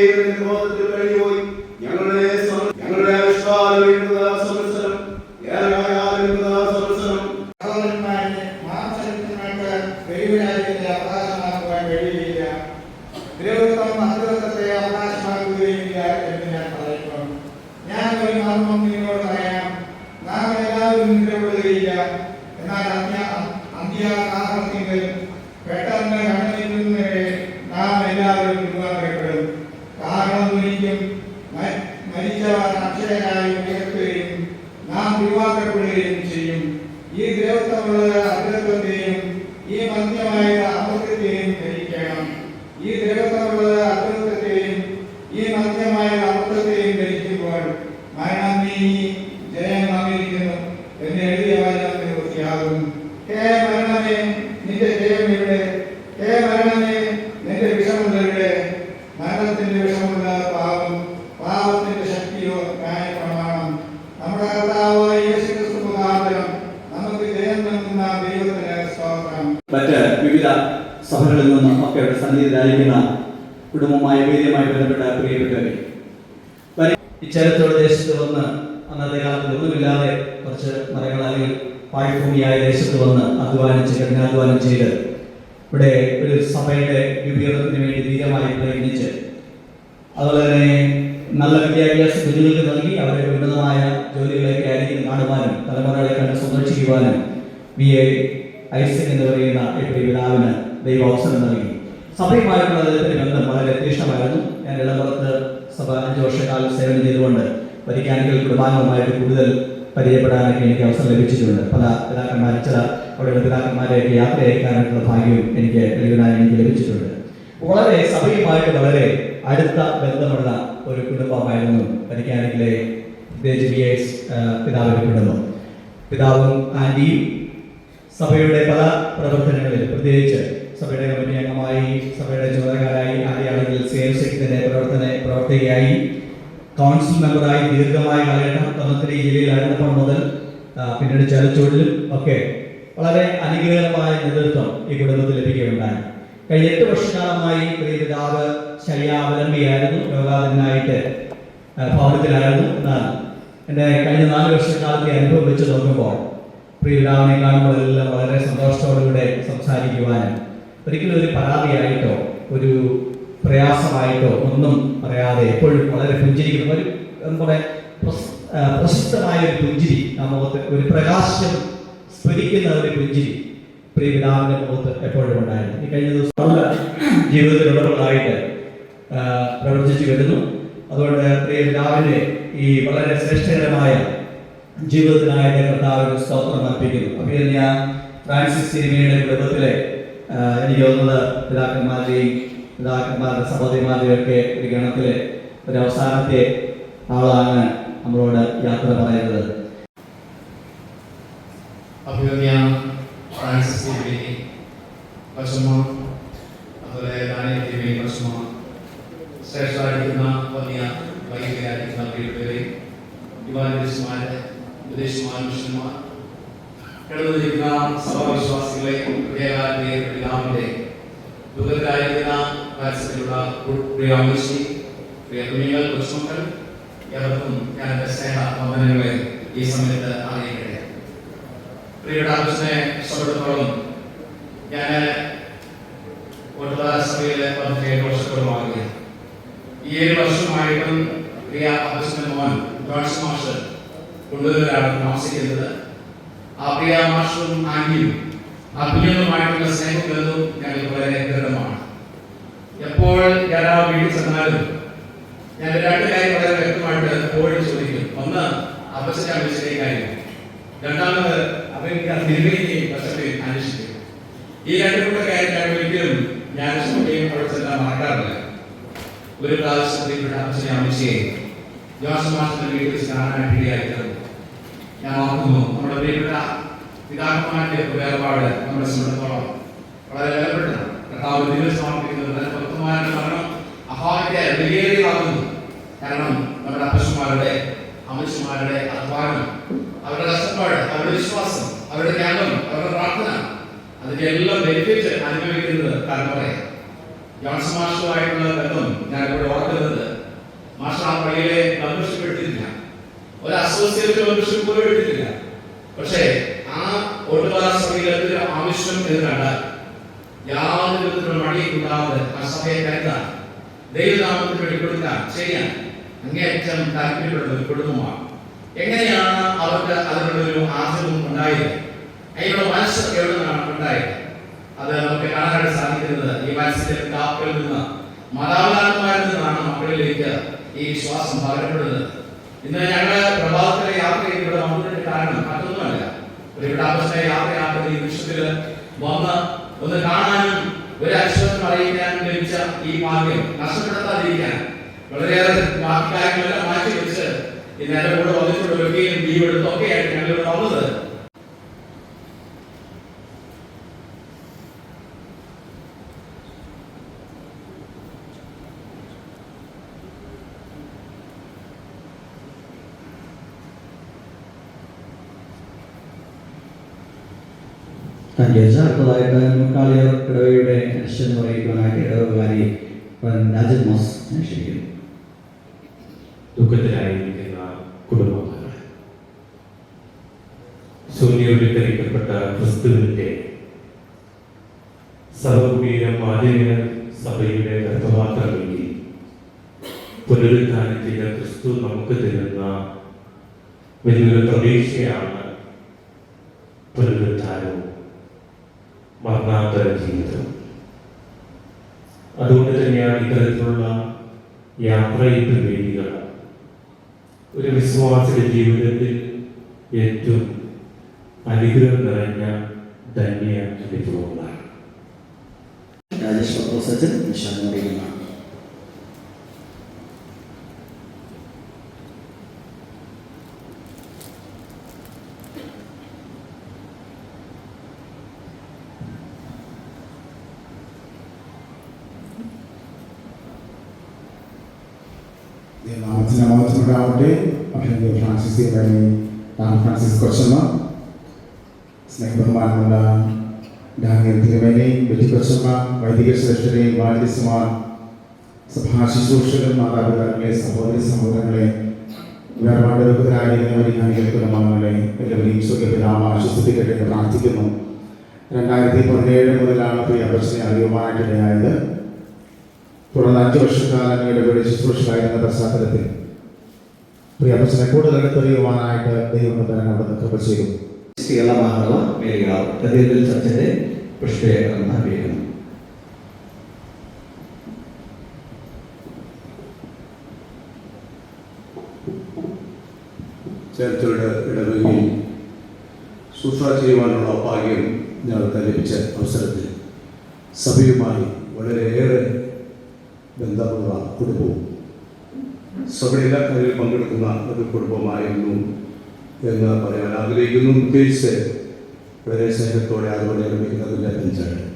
കഴിഞ്ഞുപോയി. ഞങ്ങളുടെ ആവിഷ്കാരം സംവത്സരം ദൈവരാജ്യത്തെ അവകാശമാക്കുവാൻ കഴിയുകയില്ല. ദൈവത്വം അദ്വൈതത്തെ അവകാശമാക്കുകയില്ല എന്ന് ഞാൻ പറയുന്നു. ഞാൻ ഒരു മർമ്മം നിങ്ങളോട് പറയാം. നാം എല്ലാവരും നിദ്രപ്പെടുകയില്ല. എന്നാൽ അന്ത്യകാലത്തിൽ പെട്ടെന്ന് കണ്ണുനീരുന്നവരെ നാം എല്ലാവരും പിന്മാറപ്പെടും. കാരണം ഒരിക്കലും മരിച്ചവർ അക്ഷയരായി ഉയർത്തുകയും നാം പിന്മാറപ്പെടുകയും ചെയ്യും. ഈ ദേവത്വമുള്ള അദ്വൈതത്തെയും ഈ മധ്യമായ അമൃതത്തെയും ധരിക്കണം. ഈ ദേവത്വമുള്ള അദ്വൈതത്തെയും ഈ മധ്യമായ അമൃതത്തെയും ധരിക്കുമ്പോൾ മരണം നീങ്ങി ജയം വന്നിരിക്കുന്നു എന്ന് എഴുതിയ വചനം നിവൃത്തിയാകും. ഹേ മരണമേ, നിന്റെ ജയം എവിടെ? ഹേ മരണമേ, നിന്റെ വിഷമുള്ളവരുടെ? മരണത്തിന്റെ വിഷമുള്ള പാപം, പാപത്തിന്റെ ശക്തിയോ ന്യായപ്രമാണം. നമ്മുടെ കർത്താവായ യേശുക്രിസ്തു മുഖാന്തരം നമുക്ക് ജയം നൽകുന്ന ദൈവത്തിന് സ്തോത്രം. മറ്റ് വിവിധ സഭകളിൽ നിന്നും ഒക്കെ സന്നിഹിതരായിരിക്കുന്ന കുടുംബമായ വീര്യമായി ബന്ധപ്പെട്ട പ്രിയപ്പെട്ടവരെ, ഈ ചരിത്രത്തോടെ ദേശത്ത് വന്ന് അന്നത്തെ കാലത്ത് ഒന്നുമില്ലാതെ കുറച്ച് മരങ്ങൾ അല്ലെങ്കിൽ പാഴ്ഭൂമിയായ ദേശത്ത് വന്ന് അധ്വാനിച്ച് കഠിനാധ്വാനം ചെയ്ത് ഇവിടെ ഒരു സഭയുടെ രൂപീകരണത്തിന് വേണ്ടി ധീരമായി പ്രയത്നിച്ച് അതുപോലെ തന്നെ നല്ല വിദ്യാഭ്യാസം കുഞ്ഞുങ്ങൾക്ക് നൽകി അവരെ ഉന്നതമായ ജോലികളൊക്കെ ആയിരിക്കും കാണുവാനും തലമുറകളെ കണ്ട് സന്ദർശിക്കുവാനും BA ഐസക് എന്ന് പറയുന്ന ഈ പിതാവിന് ദൈവം അവസരം നൽകി. സഭയുമായിട്ടുള്ള അദ്ദേഹത്തിന്റെ ബന്ധം വളരെ തീക്ഷ്ണമായിരുന്നു. ഞാൻ ഇളമ്പുറത്ത് സഭ 5 വർഷക്കാലം സേവനം ചെയ്തുകൊണ്ട് വരിക്കാനിക്കൽ കുടുംബാംഗവുമായിട്ട് കൂടുതൽ പരിചയപ്പെടാനൊക്കെ എനിക്ക് അവസരം ലഭിച്ചിട്ടുണ്ട്. പല പിതാക്കന്മാർ ചില അവിടെയുള്ള പിതാക്കന്മാരെയൊക്കെ യാത്ര അയക്കാനായിട്ടുള്ള ഭാഗ്യവും എനിക്ക് ലഭിച്ചിട്ടുണ്ട്. വളരെ സഭയുമായിട്ട് വളരെ അടുത്ത ബന്ധമുള്ള ഒരു കുടുംബമായിരുന്നു വരിക്കാനിക്കലെ BA പിതാവിന്റെ കുടുംബം. പിതാവും ആന്റിയും സഭയുടെ പല പ്രവർത്തനങ്ങളിൽ, പ്രത്യേകിച്ച് സഭയുടെ കമ്മിറ്റി അംഗമായി, സഭയുടെ ചുമതലക്കാരായി, ആദ്യമാണെങ്കിൽ സേവസത്തിന്റെ പ്രവർത്തകയായി, കൗൺസിൽ മെമ്പറായി ദീർഘമായ കാലഘട്ടം തന്നത്തിരി ജില്ലയിലായിരുന്നപ്പോൾ മുതൽ പിന്നീട് ചലച്ചൂടിലും ഒക്കെ വളരെ അനുഗ്രഹമായ നേതൃത്വം ഈ കുടുംബത്തിൽ ലഭിക്കുകയുണ്ടായി. കഴിഞ്ഞ 8 വർഷക്കാലമായി പ്രിയ പിതാവ് ശയ്യാവലംബിയായിരുന്നു, രോഗാധീനായിട്ട് ഭവനത്തിലായിരുന്നു. എന്നാൽ എൻ്റെ കഴിഞ്ഞ 4 വർഷക്കാലത്തെ അനുഭവം വെച്ച് നോക്കുമ്പോൾ പ്രിയ പിതാവിനെ കാണുമ്പോഴെല്ലാം വളരെ സന്തോഷത്തോടെ സംസാരിക്കുവാനും ഒരിക്കലും ഒരു പരാതിയായിട്ടോ ഒരു പ്രയാസമായിട്ടോ ഒന്നും പറയാതെ എപ്പോഴും വളരെ പുഞ്ചിരിക്കുന്ന ഒരു നമ്മുടെ പ്രശസ്തമായ ഒരു പുഞ്ചിരി ആ മുഖത്ത് ഒരു പ്രകാശം സ്ഫുരിക്കുന്ന ഒരു പുഞ്ചിരി പ്രിയപിതാവിന്റെ മുഖത്ത് എപ്പോഴും ഉണ്ടായിരുന്നു. ഈ കഴിഞ്ഞ ദിവസം ജീവിതത്തിലുള്ളവர்களായിട്ട് പ്രവർത്തിച്ചു വരുന്നു. അതുകൊണ്ട് പ്രിയപിതാവിന്റെ ഈ വളരെ ശ്രേഷ്ഠകരമായ ജീവിതത്തിനായിട്ട് കർത്താവിന് സ്തോത്രം അർപ്പിക്കുന്നു. അഭിനന്ദ ഫ്രാൻസിസ് സിനിമയുടെ കുടുംബത്തിലെ എനിക്ക് തോന്നുന്നത് പിതാക്കന്മാരുടെ സഹോദരിമാരുടെയും ഒക്കെ ഒരു ഗണത്തിലെ ഒരു അവസാനത്തെ ആളാണ് നമ്മളോട് യാത്ര പറയുന്നത്. അഭിനന്ദ ഫ്രാൻസിസ് സിനിമയെ പശ്ചിമ അതുപോലെ ദാനിയേൽ പശ്ചിമ ശ്രേഷ്ഠരായിരിക്കുന്ന വലിയ വൈദികരായിരിക്കുന്ന പ്രിയപ്പെട്ടവരെ, യുവാനിമാരെ, വിദേശിമാർ, മിഷന്മാർ, കിടന്നിരിക്കുന്ന സഭാവിശ്വാസികളെ, പിതാവിന്റെ ദുഃഖത്തിലായിരിക്കുന്ന പരസ്യത്തിലുള്ള പ്രിയാമിഷി, പ്രിയ കുഞ്ഞുങ്ങൾ, കൊച്ചുമക്കൾ, ഏവർക്കും ഞാൻ എൻ്റെ സ്നേഹ വന്ദനങ്ങളെ ഈ സമയത്ത് അറിയിക്കട്ടെ. പ്രിയടാവശ്യനെ ഇഷ്ടപ്പെടുത്തോളം ഞാൻ സഭയിലെ 17 വർഷത്തോളമാകുകയാണ്. ഈ 7 വർഷമായിട്ടും പ്രിയ അഭിഷന്റെ മോൻ ജോൺസ് മാസ്റ്റർ കൊണ്ടുവരാണ് താമസിക്കുന്നത്. ആ പ്രിയ മാസ്റ്ററും ആന്റിയും ആ കുഞ്ഞുങ്ങളുമായിട്ടുള്ള സ്നേഹബന്ധവും ഞങ്ങൾക്ക് വളരെ ദൃഢമാണ്. എപ്പോൾ ഞാൻ ആ വീട്ടിൽ ചെന്നാലും ഞാൻ 2 കാര്യം വളരെ വ്യക്തമായിട്ട് എപ്പോഴും ചോദിക്കും. ഒന്ന്, അപ്പച്ചനെ അഭിഷേക കാര്യം. രണ്ടാമത് അവർക്ക് തിരുവേദിയും പശ്ചാത്തലം അന്വേഷിക്കും. ഈ 2 കൂടെ കാര്യം ഞാൻ ഒരിക്കലും ഞാൻ സഭയും അവിടെ ചെല്ലാൻ മറക്കാറില്ല. ഒരു പ്രാവശ്യം അപ്പച്ചനെ അഭിഷേക ജോൺസ് മാസ്റ്ററിന്റെ വീട്ടിൽ വെച്ച് കാണാനായിട്ട് ഇടയായിട്ട് ഞാൻ ഓർക്കുന്നു. നമ്മുടെ പ്രിയപ്പെട്ട പിതാക്കന്മാരുടെ വേർപാട് നമ്മുടെ സംബന്ധിച്ചോളം വളരെ വിലപ്പെട്ടതാണ്. കർത്താവ് ദിവസം സമർപ്പിക്കുന്നത് ഭക്തന്മാരുടെ മരണം അഭാവത്തെ വിലയേറിയതാകുന്നു. കാരണം നമ്മുടെ അപ്പച്ചന്മാരുടെ അമ്മച്ചന്മാരുടെ അധ്വാനം, അവരുടെ കഷ്ടപ്പാട്, അവരുടെ വിശ്വാസം, അവരുടെ ത്യാഗം, അവരുടെ പ്രാർത്ഥന, അതിന്റെ എല്ലാം ബെനിഫിറ്റ് അനുഭവിക്കുന്നത് തലമുറയാണ്. ജോൺസൺ മാസ്റ്ററുമായിട്ടുള്ള ബന്ധം ഞാൻ ഇവിടെ ഓർക്കുന്നത്, മാസ്റ്റർ ആ പള്ളിയിലെ മെമ്പർഷിപ്പ് എടുത്തിട്ടില്ല, ഒരു അസോസിയേറ്റ് മെമ്പർഷിപ്പ് പോലും എടുത്തിട്ടില്ല. പക്ഷേ ആ ഒട്ടുപാറ സഭയിലെ ആവശ്യം എന്ന് കണ്ടാൽ യാതൊരു വിധത്തിലുള്ള മടിയും കൂടാതെ ആ സഭയെ കരുതാൻ, ദൈവനാമത്തിന് വേണ്ടി കൊടുക്കാൻ ചെയ്യാൻ അങ്ങേയറ്റം താല്പര്യപ്പെടുന്ന ഒരു കുടുംബമാണ്. എങ്ങനെയാണ് അവർക്ക് അതിനുള്ളൊരു ആഗ്രഹം ഉണ്ടായത്? അതിനുള്ള മനസ്സ് എവിടെ നിന്നാണ് ഉണ്ടായത്? അത് നമുക്ക് കാണാനായിട്ട് സാധിക്കുന്നത് ഈ മനസ്സിന്റെ പിതാക്കളിൽ നിന്ന്, മാതാപിതാക്കന്മാരിൽ നിന്നാണ് മക്കളിലേക്ക് ഈ വിശ്വാസം പകരപ്പെടുന്നത്. ഇന്ന് ഞങ്ങൾ പ്രഭാതത്തിലെ യാത്ര ഇവിടെ വന്നതിന്റെ കാരണം മറ്റൊന്നുമല്ല, ഒരു വിടാപത്തിലെ യാത്രയാക്കുന്ന ഈ വിഷയത്തില് വന്ന് ഒന്ന് കാണാനും ഒരു അക്ഷരം അറിയിക്കാനും ലഭിച്ച ഈ ഭാഗ്യം നഷ്ടപ്പെടുത്താതിരിക്കാൻ വളരെയേറെ ബാക്കി കാര്യങ്ങളെല്ലാം മാറ്റി വെച്ച് ഇന്ന് എന്റെ കൂടെ വന്നിട്ടുള്ള വ്യക്തിയും ലീവ് എടുത്തൊക്കെയായിട്ട് ഞങ്ങൾ ഇവിടെ വന്നത്. അടുത്തതായിട്ട് മുക്കാളിയർ ഇടവയുടെ അച്ഛൻ പറയുവാനായിട്ട് ഇടവകാരി രാജൻ മോസ് ക്ഷണിക്കുന്നു. ദുഃഖത്തിലായിരിക്കുന്ന കുടുംബങ്ങൾ, ശൂന്യവൽക്കരിക്കപ്പെട്ട ക്രിസ്തുവിന്റെ സർവകുടീരം ആധുനിക സഭയുടെ ഗർഭപാത്രമെങ്കിൽ പുനരുദ്ധാനം ചെയ്ത ക്രിസ്തു നമുക്ക് തരുന്ന വലിയൊരു പ്രതീക്ഷയാണ് പുനരുദ്ധാനവും മരണാന്തര ജീവിതം. അതുകൊണ്ട് തന്നെയാണ് ഇത്തരത്തിലുള്ള യാത്രയിട്ട വേദികൾ ഒരു വിശ്വാസിയുടെ ജീവിതത്തിൽ ഏറ്റവും അനുഗ്രഹം നിറഞ്ഞ ധന്യ അനുഭവങ്ങളാണ്. രാജേഷ് സച്ചിൻ നിശാന്തിയാണ്. നാമത്തിനാവട്ടെ. അഭിനന്ദ ഫ്രാൻസിസ് ഫ്രാൻസിസ് കൊച്ചമ്മ, സ്നേഹബഹുമാനമുള്ള ഡാനിയൽ തിരുമേനി, ബെറ്റി കൊച്ചമ്മ, വൈദിക ശ്രേഷ്ഠരെ, വാലിസ്മാർ, സഭാ ശുശ്രൂഷകർ, മാതാപിതാക്കളെ, സഹോദരി സഹോദരങ്ങളെ, വേർപാട് രോഗത്തിലായിരിക്കുന്നവരെ, കുടുംബാംഗങ്ങളെ എല്ലാവരെയും സുഖപിതാവ് ആശ്വസിപ്പിക്കട്ടെ എന്ന് പ്രാർത്ഥിക്കുന്നു. 2017 മുതലാണ് പ്രിയ അപ്പച്ചനെ അറിയുവാനായിട്ടിടയായത്. തുടർന്ന് 5 വർഷക്കാലം ഇടപെടി ശുശ്രൂഷയായിരുന്ന പശ്ചാത്തലത്തിൽ പ്രിയ അപ്പച്ചനെ കൂടുതൽ അടുത്തറിയുവാനായിട്ട് ദൈവം തന്നെ അവിടെ കൃപ ചെയ്തു. കേരളമാണവ മേലുകാവ് കത്തീഡ്രൽ ചർച്ചിന്റെ പുഷ്പേകരണം നൽകിയിരുന്നു. ചേർച്ചയുടെ ഇടവകയിൽ ശുശ്രൂഷ ചെയ്യുവാനുള്ള ഭാഗ്യം ഞങ്ങൾക്ക് ലഭിച്ച അവസരത്തിൽ സഭയുമായി വളരെയേറെ ബന്ധമുള്ള കുടുംബവും സഭയുടെ എല്ലാ കാര്യങ്ങളിൽ പങ്കെടുക്കുന്ന ഒരു കുടുംബമായിരുന്നു എന്ന് പറയാൻ ആഗ്രഹിക്കുന്നു. പ്രത്യേകിച്ച് വളരെ സ്നേഹത്തോടെ അതുപോലെ നിർമ്മിക്കുന്നതിൻ്റെ പഞ്ചായത്ത്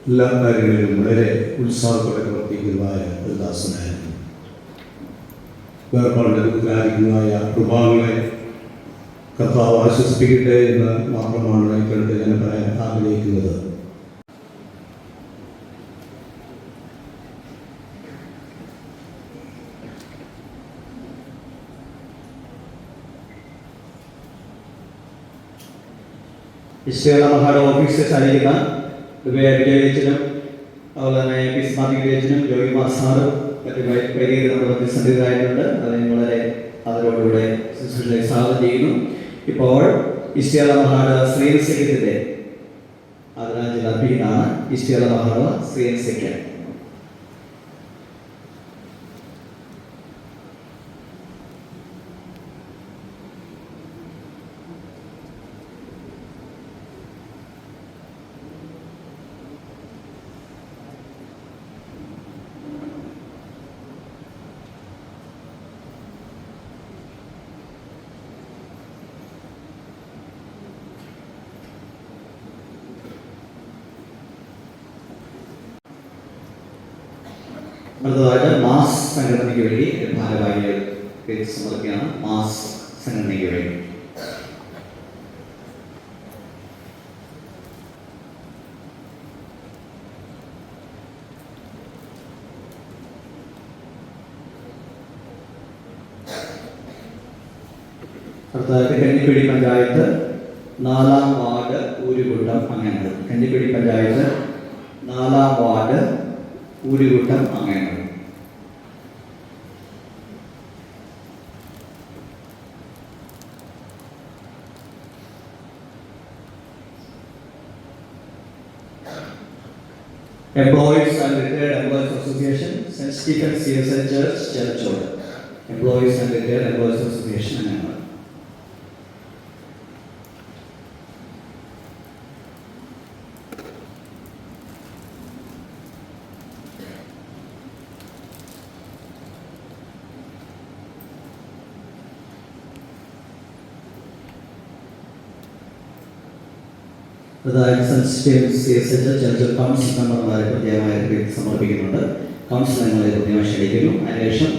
എല്ലാ കാര്യങ്ങളിലും വളരെ ഉത്സാഹത്തോടെ പ്രവർത്തിക്കുന്നതായ ഒരു ദാസനായിരുന്നു. വേർപാടിൻ്റെ ദുഃഖിലായിരിക്കുന്നതായ കുടുംബാംഗങ്ങളെ കർത്താവ് ആശ്വസിപ്പിക്കട്ടെ എന്ന് മാത്രമാണ് കേട്ട് ഞാൻ പറയാൻ ആഗ്രഹിക്കുന്നത്. ഈശ്വരമഹാട് ഓഫീസിൽ ചാലിക്കുന്ന വിജയച്ചനും അതുപോലെ തന്നെ പി സ്മാർട്ട് വിജയച്ചനും ജോയിമാർ സാറും മറ്റു വൈദികർ നമ്മുടെ പ്രതിസന്ധിതരായിട്ടുണ്ട്. അതിന് വളരെ അതിനോടുകൂടെ ശുശ്രൂഷയെ സ്വാഗതം ചെയ്യുന്നു. ഇപ്പോൾ ഈശ്വരമഹാട് ശ്രീനസഖ്യത്തിൻ്റെ ആദരാഞ്ജലി അർപ്പിക്കുന്നതാണ്. ഈശ്വരമഹാട് ശ്രീനസഖ്യം. അടുത്തതായിട്ട് മാസ് സംഘടനയ്ക്ക് വേണ്ടി ഭാരവാഹികൾ പേര് സമർപ്പിക്കുകയാണ്. മാസ് സംഘടനയ്ക്ക് വേണ്ടി അടുത്തതായിട്ട് കഞ്ഞിപ്പിടി പഞ്ചായത്ത് 4-ാം വാർഡ് ഊരുകൂട്ടം അംഗങ്ങൾ. കഞ്ഞിപ്പിടി പഞ്ചായത്ത് 4-ാം വാർഡ് ഊരുകൂട്ടം അംഗങ്ങൾ. Employees and Retired Employees Association, St. Stephen CSI Church, Churchwood. Employees and Retired Employees Association member. അതായത് Saint Stephen's CSI church council മെമ്പർമാരെ പ്രത്യേകമായ പേര് സമർപ്പിക്കുന്നുണ്ട്. കൗൺസിൽ അംഗങ്ങളെ പ്രത്യേകമായി ക്ഷണിക്കുന്നു. അതിനുശേഷം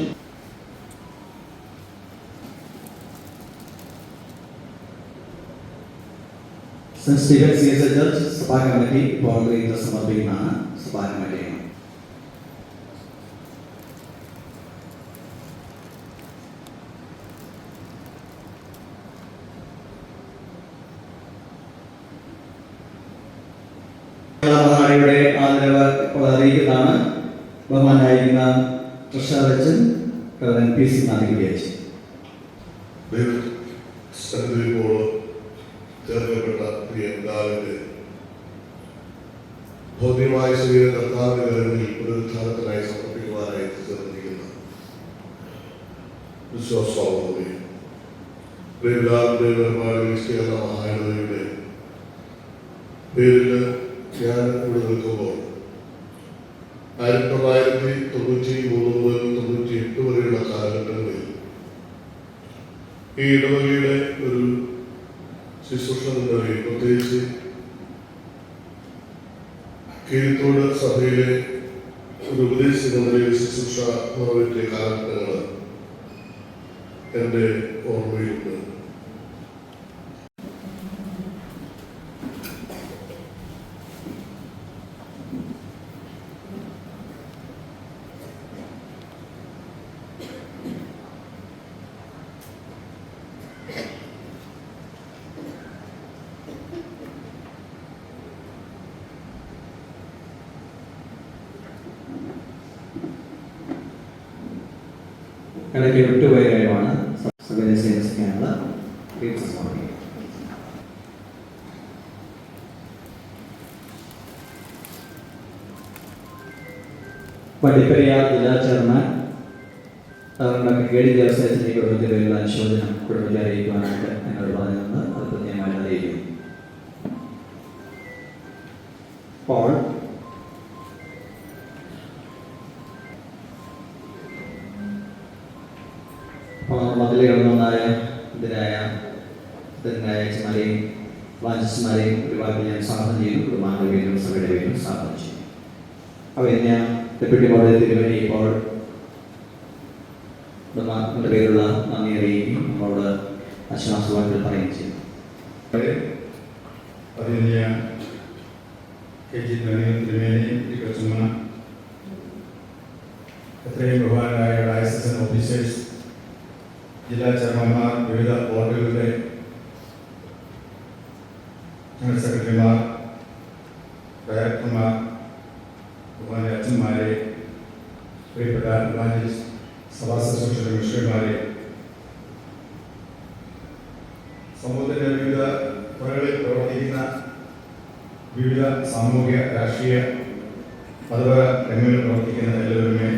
സെന്റ് സ്റ്റീഫൻസ് CSI ചർച്ച് സഭാ കമ്മിറ്റി ഇപ്പോൾ സമർപ്പിക്കുന്നതാണ്. സഭാ കമ്മിറ്റിയാണ്. യുടെ ആദരവ് ഇപ്പോൾ അറിയിക്കുന്നതാണ്. ബഹുമാനായിരിക്കുന്ന ട്രഷറച്ചൻ PC നാദികേച്ചൻ. ചേർക്കപ്പെട്ട പ്രിയ പിതാവിന്റെ ഭൗതികമായ ശരീര കർത്താവിന്റെ കരുതലിൽ പുനരുദ്ധാനത്തിനായി സമർപ്പിക്കുവാനായി ചേർന്നിരിക്കുന്ന വിശ്വാസവാദത്തെ പ്രിയ പിതാവിന്റെ വേർപാട് മഹാനതയുടെ പേരിൽ ഞാൻ ഇവിടെ നിൽക്കുമ്പോൾ 1993 മുതൽ 98 വരെയുള്ള കാലഘട്ടങ്ങളിൽ ഈ ഇടവകയുടെ ഒരു ശുശ്രൂഷ നിലയിൽ പ്രത്യേകിച്ച് കീഴ്ത്തോട് സഭയിലെ ഒരു ഉപദേശ നിലയിൽ ശുശ്രൂഷ നിറവേറ്റിയ കാലഘട്ടങ്ങൾ എൻ്റെ ഓർമ്മയിലുണ്ട്. ഇടയ്ക്ക് വിട്ടുപോയ കാര്യമാണ് സഭയെ സേവിക്കാനുള്ള സമർപ്പിക്കുന്നത്. വണ്ടിപ്പെരിയാർ ജില്ലാ ചെയർമാൻ ഡോക്ടർ കെ ഡി ദേവസ്വത്തിന്റെ കുടുംബത്തിൽ പേരുള്ള അനുശോചനം കുടുംബത്തെ അറിയിക്കുവാനായിട്ട് എന്നോട് പറഞ്ഞതെന്ന് അത് പ്രത്യേകമായിട്ട് അറിയിക്കുന്നു. അപ്പോൾ മതിൽ കിടന്നതായ ഇതിനായ അച്ഛന്മാരെയും വാഞ്ചസ്മാരെയും ഒരുപാട് ഞാൻ സ്വാഗതം ചെയ്തു. കുടുംബാംഗങ്ങളുടെ പേരും സഭയുടെ പേരും സ്വാഗതം ചെയ്തു. അപ്പോൾ ഞാൻ ഡെപ്യൂട്ടി മോഡൽ തിരുവനി ഇപ്പോൾ കുടുംബാംഗങ്ങളുടെ പേരുള്ള നന്ദി അറിയിക്കുകയും നമ്മളോട് ആശ്വാസവാക്കുകൾ പറയുകയും ചെയ്തു. അതിന് കെ ജി തിരുമേനിയും എത്രയും ബഹുമാനായ ഡയസൻ ഓഫീസേഴ്സ്, ജില്ലാ ചെയർമാൻമാർ, വിവിധ ബോർഡുകളുടെ ജനറൽ സെക്രട്ടറിമാർ, ഡയറക്ടർമാർ, ബഹുമാനായ അച്ഛന്മാരെ, പ്രിയപ്പെട്ട ഇവാഞ്ചലിസ്റ്റ്, സഭാ ശുശ്രൂഷക മിഷണറിമാരെ, സമൂഹത്തിൻ്റെ വിവിധ തുറകളിൽ പ്രവർത്തിക്കുന്ന വിവിധ സാമൂഹിക, രാഷ്ട്രീയ, മതപര രംഗങ്ങളിൽ പ്രവർത്തിക്കുന്ന എല്ലാവരുമേ,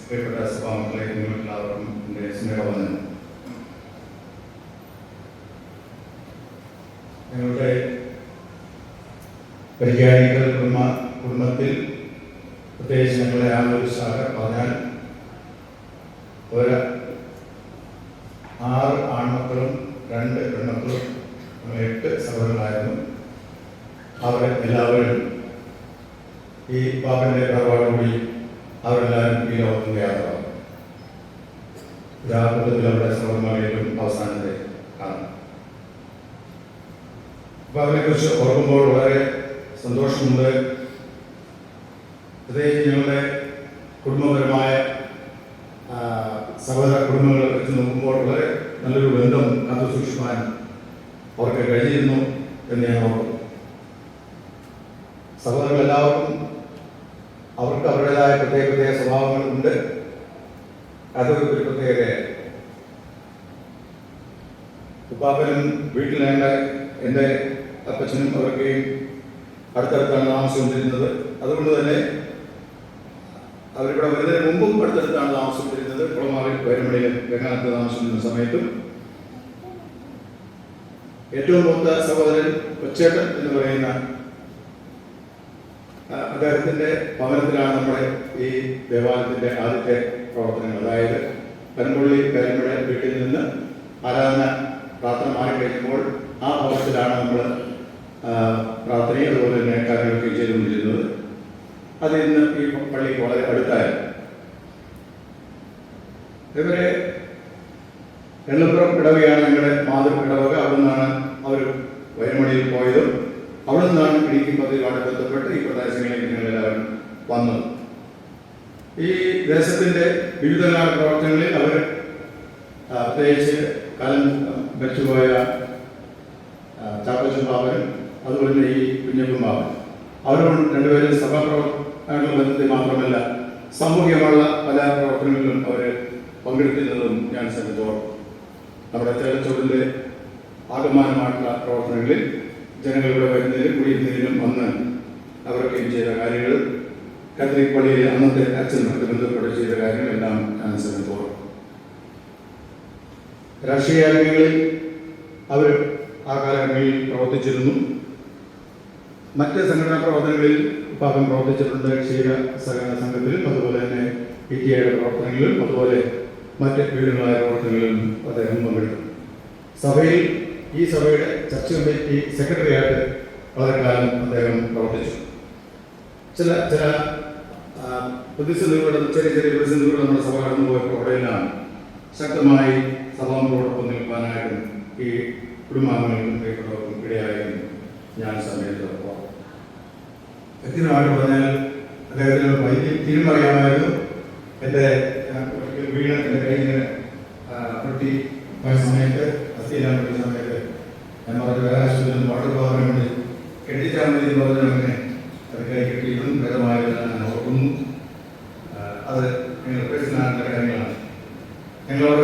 പ്രിയപ്പെട്ട സഭാമക്കളെ, നിങ്ങളെല്ലാവർക്കും എൻ്റെ സ്നേഹവന്ദനം. ഞങ്ങളുടെ പരിചാരികൾ കുടുംബത്തിൽ പ്രത്യേകിച്ച് ഞങ്ങളുടെ ആ ഒരു ശാഖ പറഞ്ഞാൽ 6 ആൺമക്കളും 2 പെൺമക്കളും 8 സഹോദരങ്ങളായിരുന്നു. അവർ എല്ലാവരും ഈ പാപ്പൻ്റെ ഭാഗത്തോടുകൂടി അവരെല്ലാവരും ഈ ലോകത്തിൻ്റെ യാത്ര കൂട്ടത്തിൽ അവരുടെ സഹോദരന്മാരിലും അവസാനത്തെ കാണും. അപ്പോൾ അതിനെക്കുറിച്ച് ഓർക്കുമ്പോൾ വളരെ സന്തോഷമുണ്ട്. പ്രത്യേകിച്ച് ഞങ്ങളുടെ കുടുംബപരമായ സഹോദര കുടുംബങ്ങളെ വെച്ച് നോക്കുമ്പോൾ വളരെ നല്ലൊരു ബന്ധം കാത്തു സൂക്ഷിക്കാൻ അവർക്ക് കഴിഞ്ഞിരുന്നു എന്ന് ഞാൻ ഓർക്കുന്നു. സഹോദരങ്ങൾ എല്ലാവർക്കും അവർക്ക് അവരുടേതായ പ്രത്യേക സ്വഭാവങ്ങളുണ്ട്. അതൊരു പ്രത്യേകതയാണ്. ഉപ്പാപ്പനും വീട്ടിൽ എൻ്റെ അപ്പച്ചനും അവർക്കെയും അടുത്തടുത്താണ് താമസിച്ചുകൊണ്ടിരുന്നത്. അതുകൊണ്ട് തന്നെ അവരിവിടെ വരുന്നതിന് മുമ്പും അടുത്തടുത്താണ് താമസിച്ചുകൊണ്ടിരുന്നത്. കുളമാവിൽ വൈരമണിയിൽ വെങ്ങാനത്ത് താമസിച്ചിരുന്ന സമയത്തും ഏറ്റവും മൂത്ത സഹോദരൻ ഒച്ചേട്ടൻ എന്ന് പറയുന്ന അദ്ദേഹത്തിൻ്റെ ഭവനത്തിലാണ് നമ്മുടെ ഈ ദേവാലയത്തിൻ്റെ ആദ്യത്തെ പ്രവർത്തനങ്ങൾ. അതായത് പനമ്പള്ളി കരിമ്പുഴ വീട്ടിൽ നിന്ന് ആരാധന പ്രാർത്ഥന മാറിക്കഴിയുമ്പോൾ ആ ഭവനത്തിലാണ് നമ്മൾ പ്രാർത്ഥനയും അതുപോലെ തന്നെ കാര്യങ്ങളൊക്കെ ചെയ്തുകൊണ്ടിരുന്നത്. അത് ഇന്ന് ഈ പള്ളിക്ക് വളരെ അടുത്തായിരുന്നു. ഇവരെ എണ്ണപ്പുറം ഇടവകയാണ് ഞങ്ങളുടെ മാതൃ ഇടവക. അവിടെ നിന്നാണ് അവർ വൈരമണിയിൽ പോയതും അവിടെ നിന്നാണ് ഇടുക്കി പദ്ധതിയുമായി ബന്ധപ്പെട്ട് ഈ പ്രദേശങ്ങളിലേക്ക് ഞങ്ങളെല്ലാവരും വന്നത്. ഈ ദേശത്തിൻ്റെ വിവിധ പ്രവർത്തനങ്ങളിൽ അവർ പ്രത്യേകിച്ച് കാലം വെച്ചുപോയ ചാപ്പച്ചൻ ബാബനും അതുപോലെ തന്നെ ഈ കുഞ്ഞപ്പൻ ബാബൻ അവരോട് രണ്ടുപേരും സഭാപ്രവർത്തനങ്ങളുടെ ബന്ധത്തിൽ മാത്രമല്ല സാമൂഹികമുള്ള പല പ്രവർത്തനങ്ങളിലും അവർ പങ്കെടുത്തിരുന്നതും ഞാൻ ശ്രദ്ധിച്ചോളും. നമ്മുടെ ചേലച്ചോടിൻ്റെ ആകമാനമായിട്ടുള്ള പ്രവർത്തനങ്ങളിൽ ജനങ്ങളുടെ വരുന്നതിനും കുടിയിരുന്നതിനും വന്ന് അവരൊക്കെ ചെയ്ത കാര്യങ്ങൾ, കത്തോലിക് പള്ളിയിലെ അന്നത്തെ അച്ഛനുമായിട്ട് ബന്ധപ്പെട്ട് ചെയ്ത കാര്യങ്ങളെല്ലാം ഞാൻ ശ്രദ്ധിച്ചോളും. രാഷ്ട്രീയ രംഗങ്ങളിൽ അവർ ആ കാലങ്ങളിൽ പ്രവർത്തിച്ചിരുന്നു. മറ്റ് സംഘടനാ പ്രവർത്തനങ്ങളിൽ പാപം പ്രവർത്തിച്ചിട്ടുണ്ട്. ക്ഷീര സഹകരണ സംഘത്തിലും അതുപോലെ തന്നെ PTA പ്രവർത്തനങ്ങളിലും അതുപോലെ മറ്റ് വിവിധങ്ങളായ പ്രവർത്തനങ്ങളിലും അദ്ദേഹം പങ്കെടുത്തു. സഭയിൽ ഈ സഭയുടെ ചർച്ച കമ്മിറ്റി സെക്രട്ടറിയായിട്ട് വളരെ കാലം അദ്ദേഹം പ്രവർത്തിച്ചു. ചില പ്രതിസന്ധികളുടെ ചെറിയ പ്രതിസന്ധികൾ നമ്മുടെ സഭ കടന്നുപോയപ്പോൾ അവിടെയെല്ലാം ശക്തമായി സഭാംഗങ്ങളോടൊപ്പം നിൽക്കാനായിട്ടും ഈ കുടുംബാംഗങ്ങൾക്കും പ്രിയപ്പെട്ടവർക്കും ഇടയായിരുന്നു ഞാൻ സമയത്ത്. വ്യക്തിപരമായിട്ട് പറഞ്ഞാൽ അദ്ദേഹത്തിന് വൈദ്യം തിരിമറിയാമായിരുന്നു. എൻ്റെ വീണ് എൻ്റെ കയ്യിൽ പൊട്ടി പോയ സമയത്ത് അസ്ഥിയിലാൻ പറ്റിയ സമയത്ത് ഞാൻ പറഞ്ഞു വേറെ ആശുപത്രിയിൽ വാട്ടർ പോകാൻ വേണ്ടി കെട്ടിച്ചാൽ മതി എന്ന് പറഞ്ഞാൽ അങ്ങനെ അത് കൈ കിട്ടിയിട്ടും ഭേദമായത് ഞാൻ ഓർക്കുന്നു. അത് ഞങ്ങൾ പേഴ്സണായിട്ടുള്ള കാര്യങ്ങളാണ്. ഞങ്ങളോട്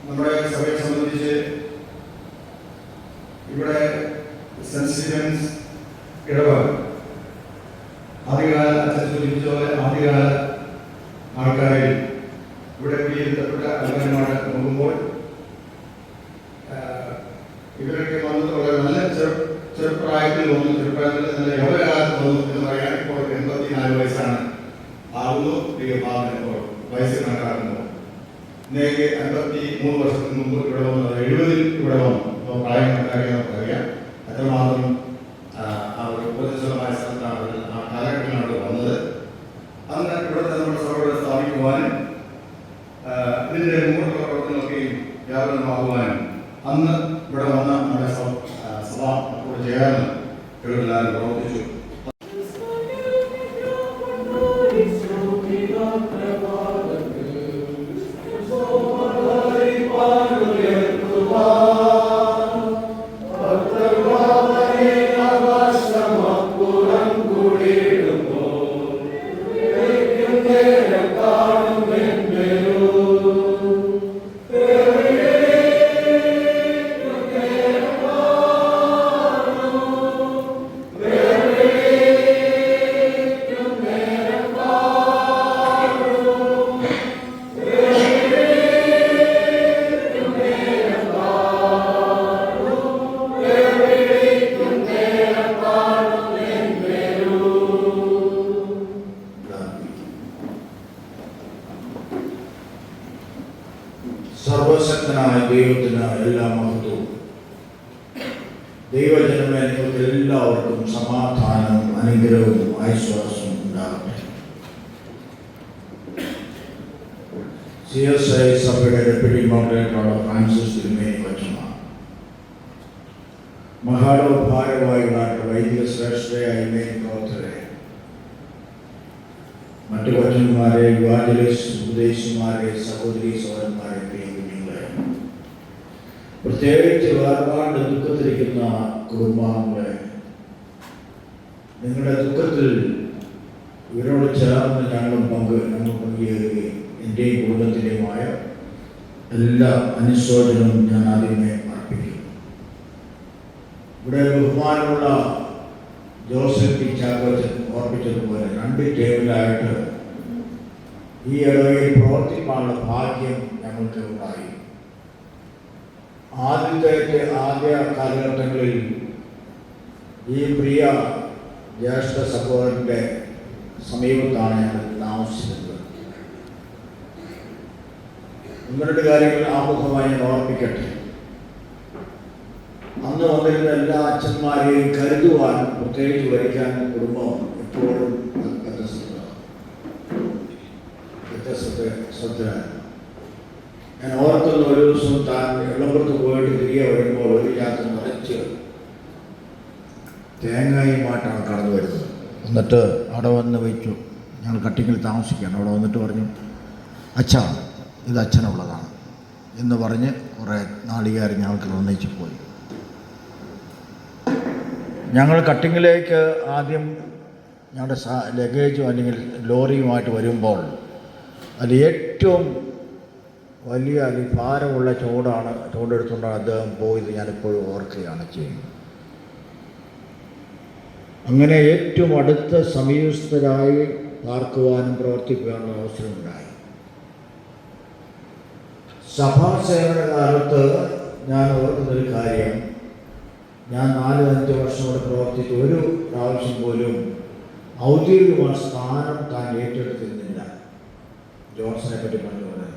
നമ്മുടെ സഭയെ സംബന്ധിച്ച് ഇവിടെ സെന്റ് സ്റ്റീഫൻസ് ഇടവക ആദ്യകാല അച്ഛൻ സൂചിപ്പിച്ച പോലെ ആദ്യകാല ആൾക്കാരിൽ ഇവിടെ കുടിയിരുത്തപ്പെട്ട അൽമാന്മാർ നോക്കുമ്പോൾ ഇവരൊക്കെ വന്നത് വളരെ നല്ല ചെറുപ്രായത്തിൽ വന്നു. ചെറുപ്രായത്തിൽ നല്ല യൗവനകാലത്ത് വന്നു എന്ന് പറയാൻ ഇപ്പോൾ 84 വയസ്സാണ് ആകുന്നു. ഇപ്പോൾ വയസ്സ് കണക്കാക്കുന്നു. ഇന്നേക്ക് 53 വർഷത്തിന് മുമ്പ് ഇവിടെ വന്നത് 70-ൽ ഇവിടെ വന്നു. അപ്പോൾ പ്രായം കണക്കാക്കി നമുക്കറിയാം അത്രമാത്രം ആ ഒരു ഉപദേശമായ സ്ഥലത്താണ് ആ കാലഘട്ടത്തിലാണ് വന്നത്. അന്ന് ഇവിടുത്തെ നമ്മുടെ സഭകളെ സ്ഥാപിക്കുവാനും ഇതിൻ്റെ മുമ്പോട്ടുള്ള പ്രവർത്തനങ്ങളൊക്കെയും വ്യാപകമാകുവാനും അന്ന് ഇവിടെ വന്ന നമ്മുടെ സഭ അപ്പോൾ ചേർന്ന് ഇവരെല്ലാവരും പ്രവർത്തിച്ചു. സർവശക്തനായ ദൈവത്തിന് എല്ലാ മഹത്വവും. ദൈവജനമേ, നിങ്ങൾക്ക് എല്ലാവർക്കും സമാധാനവും അനുഗ്രഹവും ആശ്വാസവും ഉണ്ടാകട്ടെ. CSI സഭയുടെ ഡെപ്യൂട്ടി മോഡറേറ്റർ ഫ്രാൻസിസ് തിരുമേനി കൊച്ചമ്മ, മഹാടോ ഭാരവാഹികളായിട്ട് വൈദിക ശ്രേഷ്ഠയായ പ്രവർത്തകരെ, മറ്റു കൊച്ചന്മാരെ, ഇവാഞ്ചലിസ്റ്റ് ഉപദേശിമാരെ, സഹോദരി സഹോദരന്മാരെ, കുഞ്ഞുങ്ങളെ, പ്രത്യേകിച്ച് വേർപാട് ദുഃഖത്തിരിക്കുന്ന കുടുംബാംഗങ്ങളെ, നിങ്ങളുടെ ദുഃഖത്തിൽ ഇവരോട് ചേർന്ന് ഞങ്ങൾ പങ്കുചേരുകയും എൻ്റെയും കുടുംബത്തിൻ്റെയുമായ എല്ലാ അനുശോചനവും ഞാൻ ആദ്യമേ അർപ്പിക്കും. ഇവിടെ ബഹുമാനമുള്ള ജോസഫ് പി ചാക്കോച്ചൻ ഓർപ്പിച്ചതുപോലെ 2 ടേബിളായിട്ട് ഈ ഇടവയിൽ പ്രവർത്തിക്കാനുള്ള ഭാഗ്യം ഞങ്ങൾക്ക് ഉണ്ടായി. ആദ്യ കാലഘട്ടങ്ങളിൽ ഈ പ്രിയ ജ്യേഷ്ഠ സഹോദരൻ്റെ സമീപത്താണ് ഞങ്ങൾ താമസിച്ചിരുന്നത്. 1-2 കാര്യങ്ങൾ ആമുഖമായി ഞാൻ ഓർപ്പിക്കട്ടെ. അന്ന് വന്നിരുന്ന എല്ലാ അച്ഛന്മാരെയും കരുതുവാൻ, പ്രത്യേകിച്ച് വരിക്കാൻ കുടുംബം എപ്പോഴും ശ്രദ്ധ. ഞാൻ ഓർക്കുന്ന ഒരു ദിവസം താൻ എളമ്പുറത്ത് പോയിട്ട് തിരികെ വരുമ്പോൾ ഒരു യാത്ര നിറച്ച് തേങ്ങയുമായിട്ടാണ് കടന്നു വരുന്നത്. എന്നിട്ട് അവിടെ വന്ന് വെച്ചു. ഞങ്ങൾ കട്ടിങ്ങിൽ താമസിക്കുകയാണ്. അവിടെ വന്നിട്ട് പറഞ്ഞു, അച്ഛാ ഇത് അച്ഛനുള്ളതാണ് എന്ന് പറഞ്ഞ് കുറേ നാളികേർ ഞങ്ങൾക്ക് നിർണയിച്ചു പോയി. ഞങ്ങൾ കട്ടിങ്ങിലേക്ക് ആദ്യം ഞങ്ങളുടെ ലഗേജും അല്ലെങ്കിൽ ലോറിയുമായിട്ട് വരുമ്പോൾ അതിൽ ഏറ്റവും വലിയ ഭാരമുള്ള ചൂടെടുത്തുകൊണ്ടാണ് അദ്ദേഹം പോയത്. ഞാനിപ്പോഴും ഓർക്കുകയാണ് ചെയ്യുന്നത്. അങ്ങനെ ഏറ്റവും അടുത്ത സമീപസ്ഥരായി പാർക്കുവാനും പ്രവർത്തിക്കുവാനുള്ള അവസരമുണ്ടായി. സഭാസേവന കാലത്ത് ഞാൻ ഓർക്കുന്നൊരു കാര്യം, ഞാൻ 4-5 വർഷം ഇവിടെ പ്രവർത്തിച്ച് ഒരു പ്രാവശ്യം പോലും ഔദ്യോഗികമായ സ്ഥാനം താൻ ഏറ്റെടുത്തിരുന്നില്ല. ജോൺസനെ പറ്റി പറഞ്ഞു പറയുന്നത്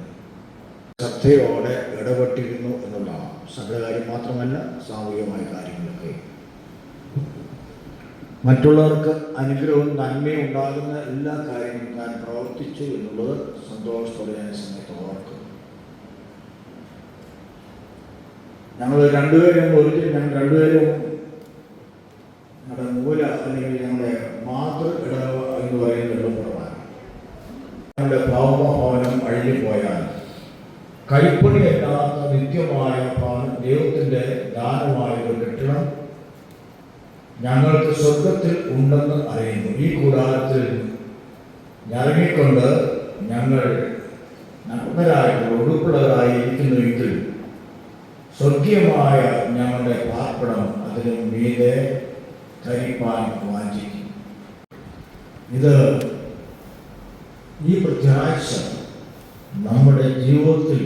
ശ്രദ്ധയോടെ ഇടപെട്ടിരുന്നു എന്നുള്ളതാണ്. സഭയുടെ കാര്യം മാത്രമല്ല, സാമൂഹികമായ കാര്യങ്ങളൊക്കെ മറ്റുള്ളവർക്ക് അനുഗ്രഹവും നന്മയും ഉണ്ടാകുന്ന എല്ലാ കാര്യങ്ങളും താൻ പ്രവർത്തിച്ചു എന്നുള്ളത് സന്തോഷത്തോടെ ഞാൻ സമയത്ത് ഓർക്കുന്നു. ഞങ്ങൾ രണ്ടുപേരും ഞങ്ങളുടെ മൂല അല്ലെങ്കിൽ ഞങ്ങളുടെ മാതൃ ഇടവ എന്ന് പറയുന്ന എളുപ്പമാണ്. ഞങ്ങളുടെ ഭൗമഭവനം അഴിഞ്ഞുപോയാൽ കൈപ്പണിയല്ലാത്ത നിത്യമായ ദൈവത്തിൻ്റെ ദാനമായ ഒരു കെട്ടിടം ഞങ്ങൾക്ക് സ്വർഗത്തിൽ ഉണ്ടെന്ന് അറിയുന്നു. ഈ കൂടാരത്തിൽ ഇറങ്ങിക്കൊണ്ട് ഞങ്ങൾ നഗ്നരായിട്ട് ഒടുപ്പുള്ളവരായി ഇരിക്കുന്നുവെങ്കിൽ സ്വർഗീയമായ ഞങ്ങളുടെ പാർപ്പിടം അതിനും മീതെ ധരിപ്പാൻ വാഞ്ചിക്കും. ഇത് ഈ പ്രത്യാശ നമ്മുടെ ജീവിതത്തിൽ,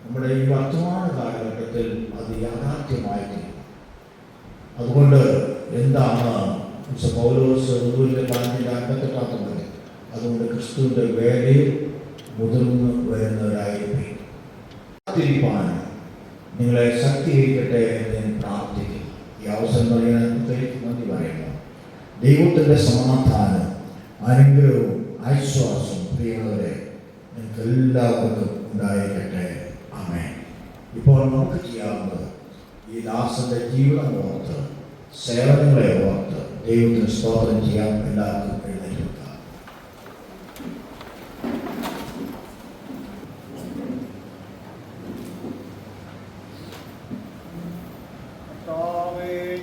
നമ്മുടെ ഈ വർത്തമാന കാലഘട്ടത്തിൽ അത് യാഥാർത്ഥ്യമായിട്ടില്ല. അതുകൊണ്ട് എന്താണ് പൗലോസ് ഋതുവിൻ്റെ 58 അതുകൊണ്ട് ക്രിസ്തുവിൻ്റെ വേലയിൽ മുതിർന്നു വരുന്നവരായിരിക്കും. നിങ്ങളെ ശക്തീകരിക്കട്ടെ എന്ന് ഞാൻ പ്രാർത്ഥിക്കുന്നു. ഈ അവസരം പറയുന്നതിന് നന്ദി പറയുന്നു. ദൈവത്തിൻ്റെ സമാധാനം, അനുഗ്രഹവും ആശ്വാസവും പ്രിയമുള്ളവരെ നിങ്ങൾക്ക് എല്ലാവർക്കും ഉണ്ടായിരിക്കട്ടെ. ആമേൻ. ഇപ്പോൾ നമുക്ക് ചെയ്യാവുന്നത് ഈ ദാസന്റെ ജീവിതം ഓർത്ത്, സേവനങ്ങളെ ഓർത്ത് ദൈവത്തിന് സ്തോത്രം ചെയ്യാൻ എല്ലാവർക്കും എഴുന്നേൽക്കാം.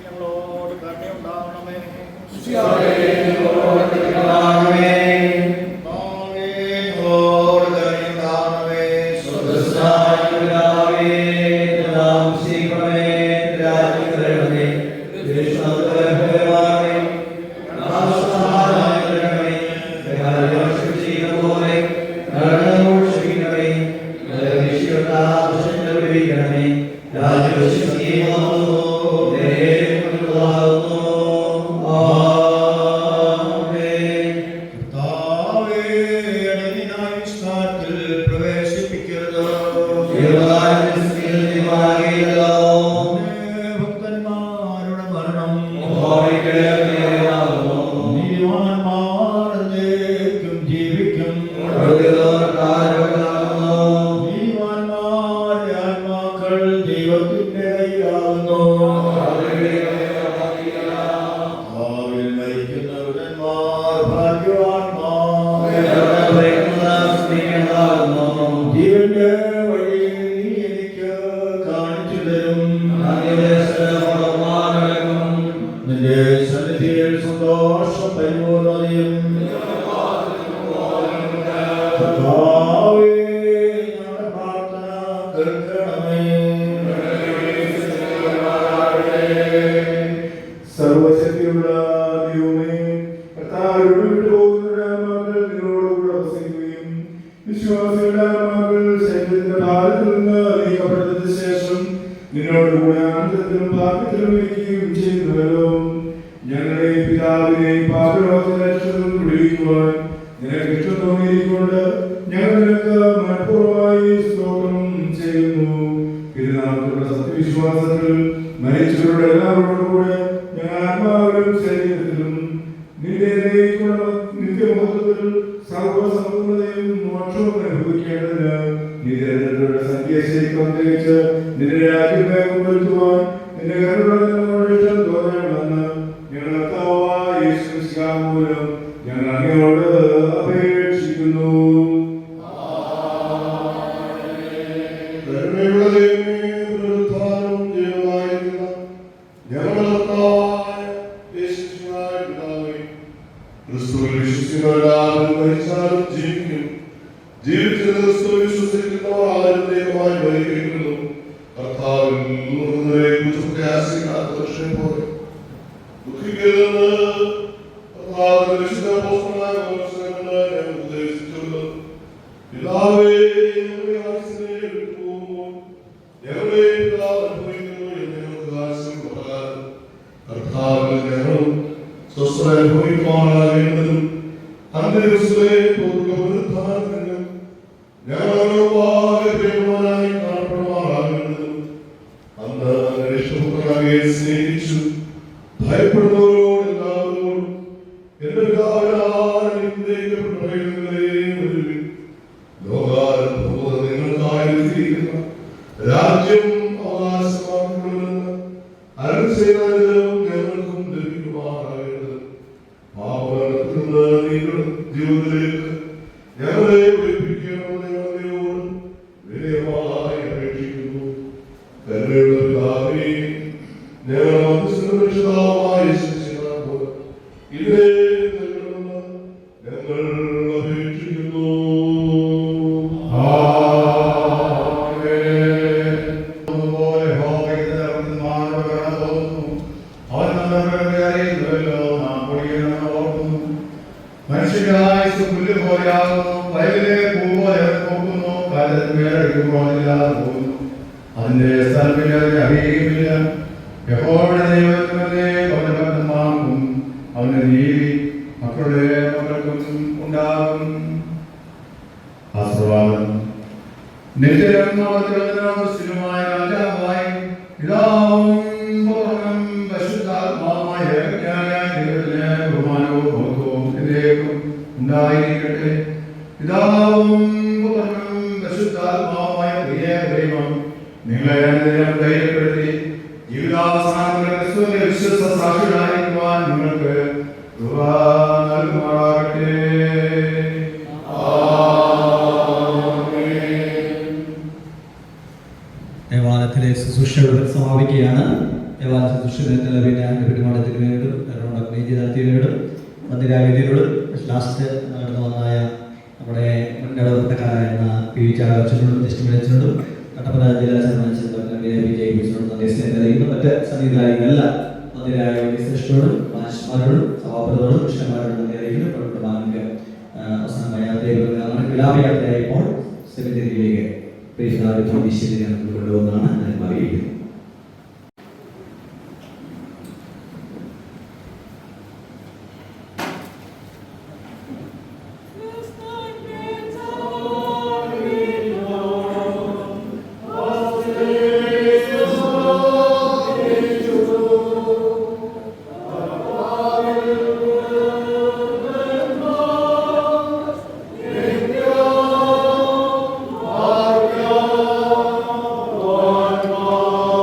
ഞങ്ങളോട് കരുണയുണ്ടാവണമേ. സർവശക്തിയുള്ള ദൈവമേ, കർത്താവിനോട് വിട്ടുപോകുന്നവരുടെ ആത്മാക്കൾ നിന്നോടുകൂടെ വസിക്കുകയും വിശ്വാസികളുടെ ആത്മാക്കൾ ശരീരത്തിന്റെ ഭാരത്തിൽ നിന്ന് നീക്കപ്പെട്ടതിന് ശേഷം നിന്നോടുകൂടെ ആനന്ദത്തിലും ഭാഗ്യത്തിലും ഇരിക്കുകയും ചെയ്യുന്നവരോ, ഞങ്ങളുടെ പിതാവിനെയും പാപലോകത്തിന്റെ രക്ഷകനും വിടുവിക്കുവാൻ നിനക്ക് ഇഷ്ടം തോന്നിയിരിക്കൊണ്ട് ഞങ്ങൾ നിനക്ക് മനഃപൂർവ്വമായി സ്തോത്രം ചെയ്യുന്നു. തിരുനാമത്തിലുള്ള സത്യവിശ്വാസത്തിൽ മരിച്ചവരുടെ എല്ലാവരോടും കൂടെ ഞങ്ങൾ ആത്മാവിലും ശരീരത്തിലും നിന്റെ നിത്യമഹത്വത്തിൽ സർവ്വസമ്പൂർണ്ണതയും മോക്ഷവും അനുഭവിക്കേണ്ടതിന് നിന്റെ സംഖ്യശേഷം തിരിച്ച് നിന്റെ രാജ്യം വേഗം വരുത്തുവാൻ നിന്റെ കരുണയോട് ഇഷ്ടം തോന്നണമെന്ന് ഞങ്ങൾ കർത്താവായ യേശു മിശിഹാ മൂലം ഞങ്ങൾ അങ്ങയോട് അപേക്ഷിക്കുന്നു. ജീവിതത്തിലേക്ക് ഞങ്ങളെ വിളിപ്പിക്കണമെന്ന് ഞങ്ങളോട് വിനയമായി മേലെടുക്കുമ്പോഴില്ലാതെ പോകുന്നു. അതിന്റെ സ്ഥലമില്ല, അറിയുകയുമില്ല. യഹോവയുടെ ദൈവത്തിനെ അവന്റെ ഭക്തന്മാർക്കും അവന്റെ നീതി മക്കളുടെ മക്കൾക്കും ഉണ്ടാകും. ആസ്വാദം നിത്യമായ രാജാവായി പിതാവും പുത്രനും പരിശുദ്ധാത്മാവുമായ ദൈവത്തിന് ബഹുമാനവും മഹത്വവും എന്നേക്കും ഉണ്ടായിരിക്കട്ടെ. പിതാവും പുത്രനും പരിശുദ്ധാത്മാവുമായ പ്രിയ ദൈവം നിങ്ങളെ അനുദിനം ധൈര്യപ്പെടുത്തി ജീവിതാവസാനങ്ങളിൽ ക്രിസ്തുവിന്റെ വിശ്വസ്ത സാക്ഷികളായിരിക്കുവാൻ നിങ്ങൾക്ക് കൃപ നൽകുമാറാകട്ടെ. ദേവാലയത്തിലെ ശുശ്രൂഷകൾ സമാപിക്കുകയാണ്. ദേവാലയ ശുശ്രൂഷത്തിനോടും നടത്തിയവരോടും മന്ദിരാവേദിയോടും ലാസ്റ്റ് നടന്നു വന്നായ നമ്മുടെ മുന്നിടപെട്ടക്കാരായിരുന്ന പി ചാച്ചനോടും ജസ്റ്റിമിനോടും കട്ടപ്പന ജില്ലാ ചെയർമാനോടും മറ്റ് സംവിധായകരെല്ലാം മന്ദിരാവേദി ശ്രേഷ്ഠരോടും മാഷ്മാരോടും സഭാപതിയോടും കൃഷ്ണന്മാരോടും നന്ദി അറിയിക്കുന്നു. പ്രവർത്തനമാർക്ക് അവസാനമായ വിലാപയാത്രയായപ്പോൾ സെമിത്തേരിയിലേക്ക് കൊണ്ടുവന്നാണ് ഞാൻ അറിയിക്കുന്നത്. Oh,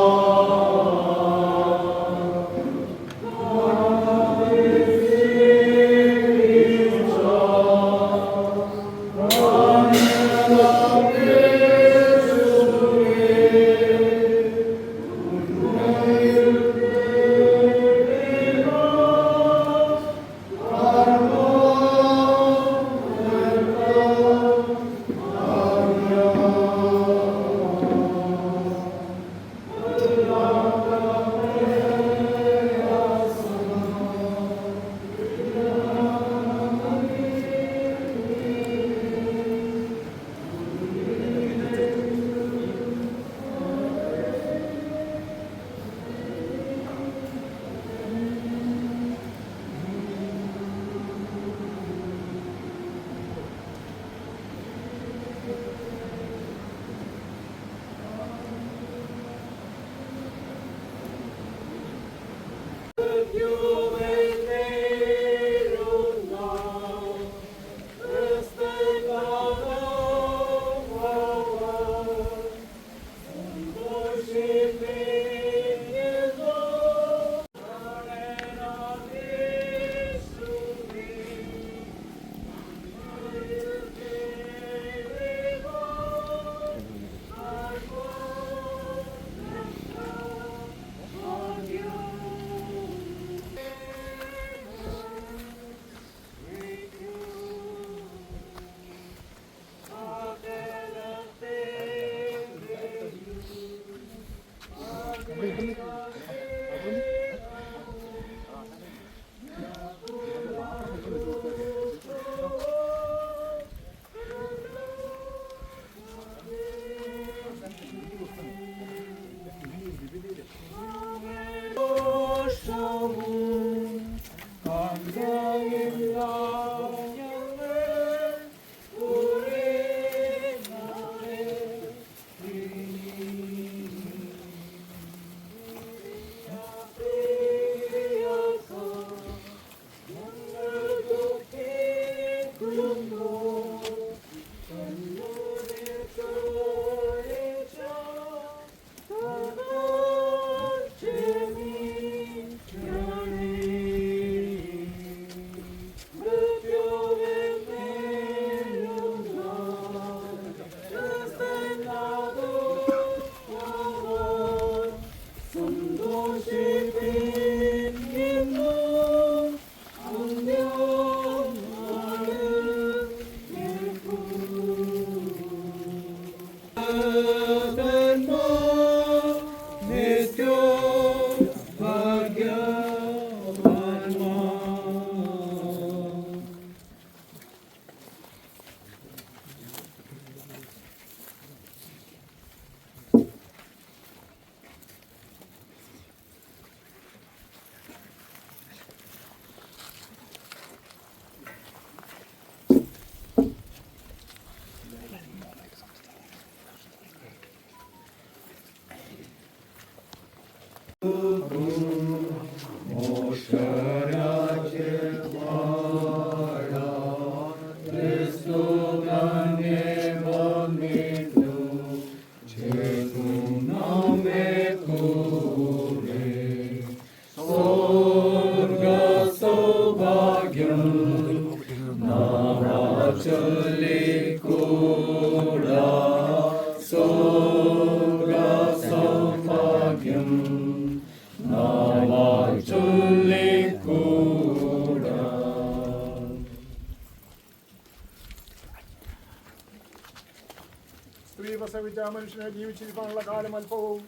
സ്ത്രീ പ്രസവിച്ച മനുഷ്യനെ ജീവിച്ചിരിക്കാനുള്ള കാലം അല്പവും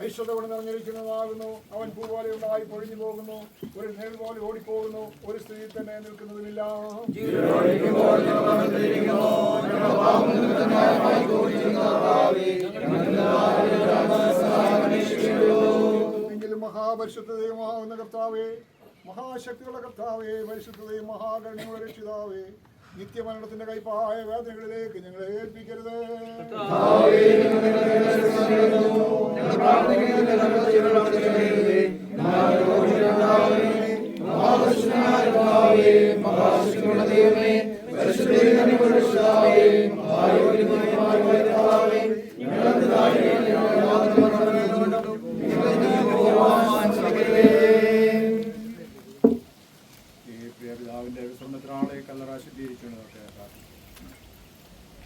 ഐശ്വര്യത്തോടെ നിറഞ്ഞിരിക്കുന്നതാകുന്നു. അവൻ പൂ പോലെ ഉണ്ടായി പൊഴിഞ്ഞു പോകുന്നു, ഒരു നേൽ പോലെ ഓടിപ്പോകുന്നു, ഒരു സ്ത്രീ തന്നെ നിൽക്കുന്നതുമില്ല. എങ്കിലും മഹാപരിശുദ്ധ ദൈവമാകുന്ന കർത്താവേ, മഹാശക്തിയുള്ള കർത്താവേ, പരിശുദ്ധതയും മഹാകരുണയുള്ള രക്ഷിതാവേ, നിത്യമരണത്തിന്റെ കൈപ്പായ വേദനകളിലേക്ക് ഞങ്ങളെ ഏൽപ്പിക്കരുത്.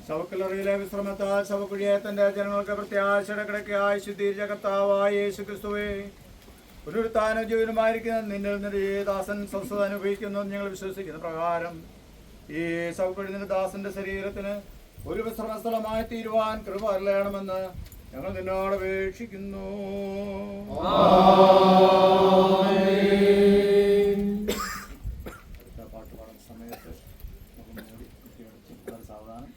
ശവക്കല്ലറയിലെ വിശ്രമത്താൽ ശവക്കുഴിയെ തന്റെ ജനങ്ങൾക്ക് പ്രത്യാശയുടെ കിടക്കയായി ശുദ്ധീകരിച്ച കർത്താവായ യേശു ക്രിസ്തുവേ, പുനരുത്ഥാന ജീവനുമായിരിക്കുന്ന നിന്നിൽ നിന്റെ ദാസൻ സ്വസ്ഥത അനുഭവിക്കുന്നു ഞങ്ങൾ വിശ്വസിക്കുന്ന പ്രകാരം ഈ ശവക്കുഴി നിന്റെ ദാസന്റെ ശരീരത്തിന് ഒരു വിശ്രമ സ്ഥലമായി തീരുവാൻ കൃപ അരുളയണമെന്ന് ഞങ്ങൾ നിന്നോട് അപേക്ഷിക്കുന്നു. പാട്ടുപാടുന്ന സമയത്ത് സാവധാനം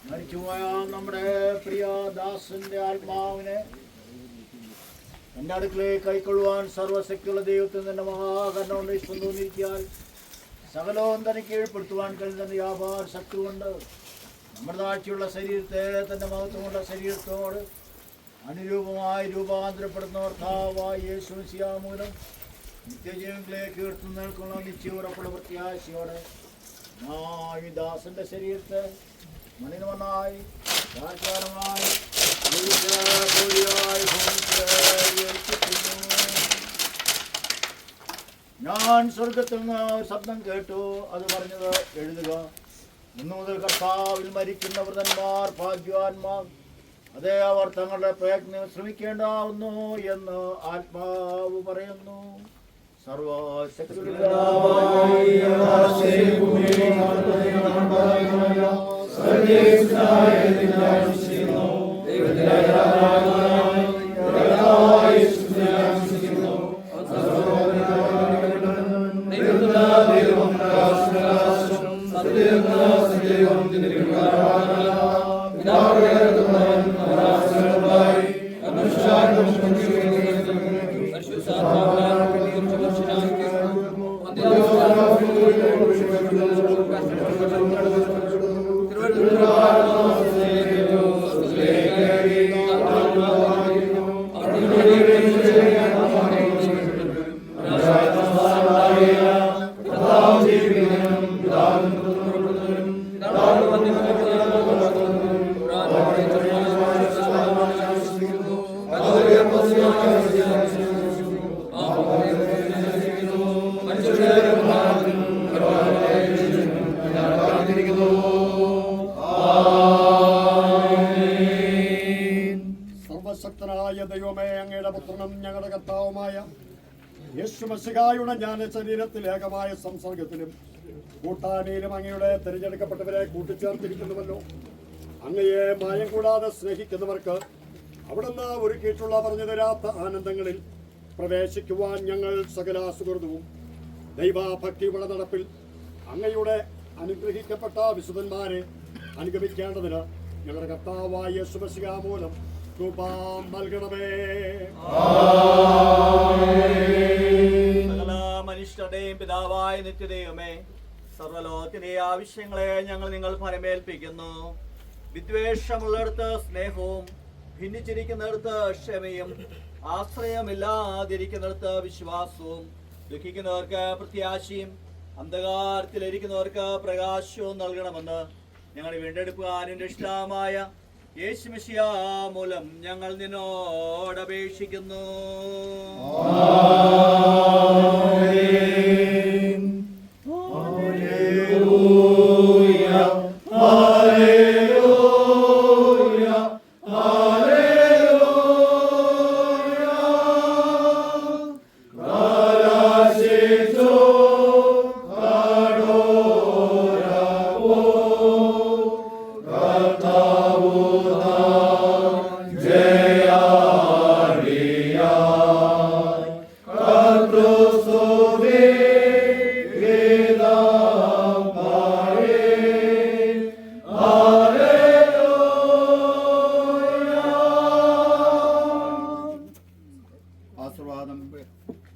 മരിച്ചുപോയ നമ്മുടെ പ്രിയ ദാസന്റെ ആത്മാവിനെ എൻ്റെ അടുക്കളയിൽ കൈക്കൊള്ളുവാൻ സർവശക്തിയുള്ള ദൈവത്തിൽ നിന്റെ മഹാകരുണ കൊണ്ട് ഇഷ്ടം തോന്നിയിരിക്കാൻ സകലവും തന്നെ കീഴ്പ്പെടുത്തുവാൻ കഴിയുന്ന വ്യാപാര ശക്തി കൊണ്ട് നമ്മുടെ താഴ്ചയുള്ള ശരീരത്തെ തന്റെ മഹത്വമുള്ള ശരീരത്തോട് അനുരൂപമായി രൂപാന്തരപ്പെടുന്ന കർത്താവായ യേശു മിശിഹാ മൂലം നിത്യജീവനിലേക്ക് ഉയർത്തി നിൽക്കുന്ന നിശ്ചയമുറപ്പുള്ള പ്രത്യാശയോടെ ഈ ദാസന്റെ ശരീരത്തെ മണിനവനായി താൽക്കാലമായി ഞാൻ സ്വർഗത്തിൽ നിന്ന് ഒരു ശബ്ദം കേട്ടു. അത് പറഞ്ഞത്, എഴുതുക, ഇന്നു മുതൽ കർത്താവിൽ മരിക്കുന്ന വൃതന്മാർ ഭാഗ്യവാന്മാർ. അതേ, അവർ തങ്ങളുടെ പ്രയത്നം ശ്രമിക്കേണ്ടാവുന്നു എന്ന് ആത്മാവ് പറയുന്നു. സർവശക്തനായ ദൈവമേ, അങ്ങയുടെ പുത്രനും ഞങ്ങളുടെ കർത്താവുമായ യേശുമിശിഹായുടെ ജ്ഞാന ശരീരത്തിൽ ഏകമായ സംസർഗത്തിലും കൂട്ടാനിയിലും അങ്ങയുടെ തിരഞ്ഞെടുക്കപ്പെട്ടവരെ കൂട്ടിച്ചേർത്തിരിക്കുന്നുവല്ലോ. അങ്ങയെ മായം കൂടാതെ സ്നേഹിക്കുന്നവർക്ക് അവിടുന്ന് ഒരുക്കിയിട്ടുള്ള പറഞ്ഞു തരാത്ത ആനന്ദങ്ങളിൽ പ്രവേശിക്കുവാൻ ഞങ്ങൾ സകല സുഹൃതവും ദൈവഭക്തിയുടെ നടപ്പിൽ അങ്ങയുടെ അനുഗ്രഹിക്കപ്പെട്ട വിശുദ്ധന്മാരെ അനുഗമിക്കേണ്ടതിന് ഞങ്ങളുടെ കർത്താവായ യേശുമിശിഹാ മൂലം കൃപ നൽകണമേ. സകല മനുഷ്യരുടെയും പിതാവായ നിത്യദൈവമേ, സർവ്വലോകത്തിന്റെ ആവശ്യങ്ങളെ ഞങ്ങൾ നിങ്ങൾ ഫലമേൽപ്പിക്കുന്നു. വിദ്വേഷമുള്ളിടത്ത് സ്നേഹവും, ഭിന്നിച്ചിരിക്കുന്നിടത്ത് ക്ഷമയും, ആശ്രയമില്ലാതിരിക്കുന്നിടത്ത് വിശ്വാസവും, ദുഃഖിക്കുന്നവർക്ക് പ്രത്യാശയും, അന്ധകാരത്തിലിരിക്കുന്നവർക്ക് പ്രകാശവും നൽകണമെന്ന് ഞങ്ങൾ വീണ്ടെടുക്കുവാനും രക്ഷിതാവായ യേശുമിശിഹാ മൂലം ഞങ്ങൾ നിന്നോട് അപേക്ഷിക്കുന്നു.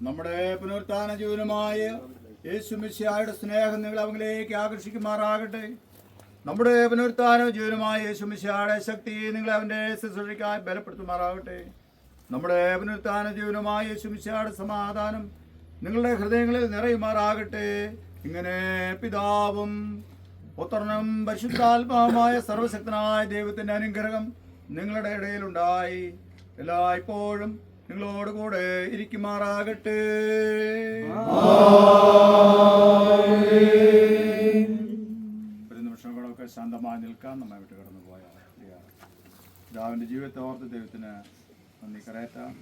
നമ്മുടെ പുനരുത്ഥാന ജീവനുമായ യേശുമിശിഹായുടെ സ്നേഹം നിങ്ങൾ അവങ്ങളിലേക്ക് ആകർഷിക്കുമാറാകട്ടെ. നമ്മുടെ പുനരുത്ഥാന ജീവനുമായ യേശുമിശിഹായുടെ ശക്തി നിങ്ങൾ അവൻ്റെ ശുശ്രൂഷയ്ക്കായി ബലപ്പെടുത്തുമാറാകട്ടെ. നമ്മുടെ പുനരുത്ഥാന ജീവനുമായ യേശുമിശിഹായുടെ സമാധാനം നിങ്ങളുടെ ഹൃദയങ്ങളിൽ നിറയുമാറാകട്ടെ. ഇങ്ങനെ പിതാവും പുത്രനും പരിശുദ്ധാത്മാവുമായ സർവശക്തനായ ദൈവത്തിൻ്റെ അനുഗ്രഹം നിങ്ങളുടെ ഇടയിലുണ്ടായി എല്ലായ്പ്പോഴും നിങ്ങളോടുകൂടെ ഇരിക്കുമാറാകട്ടെ. ഒരു നിമിഷങ്ങളൊക്കെ ശാന്തമായി നിൽക്കാൻ നമ്മെ വിട്ട് കടന്നു പോയ പിതാവിൻ്റെ ജീവിതത്തെ ഓർത്ത് ദൈവത്തിന് നന്ദി കരയറ്റാം.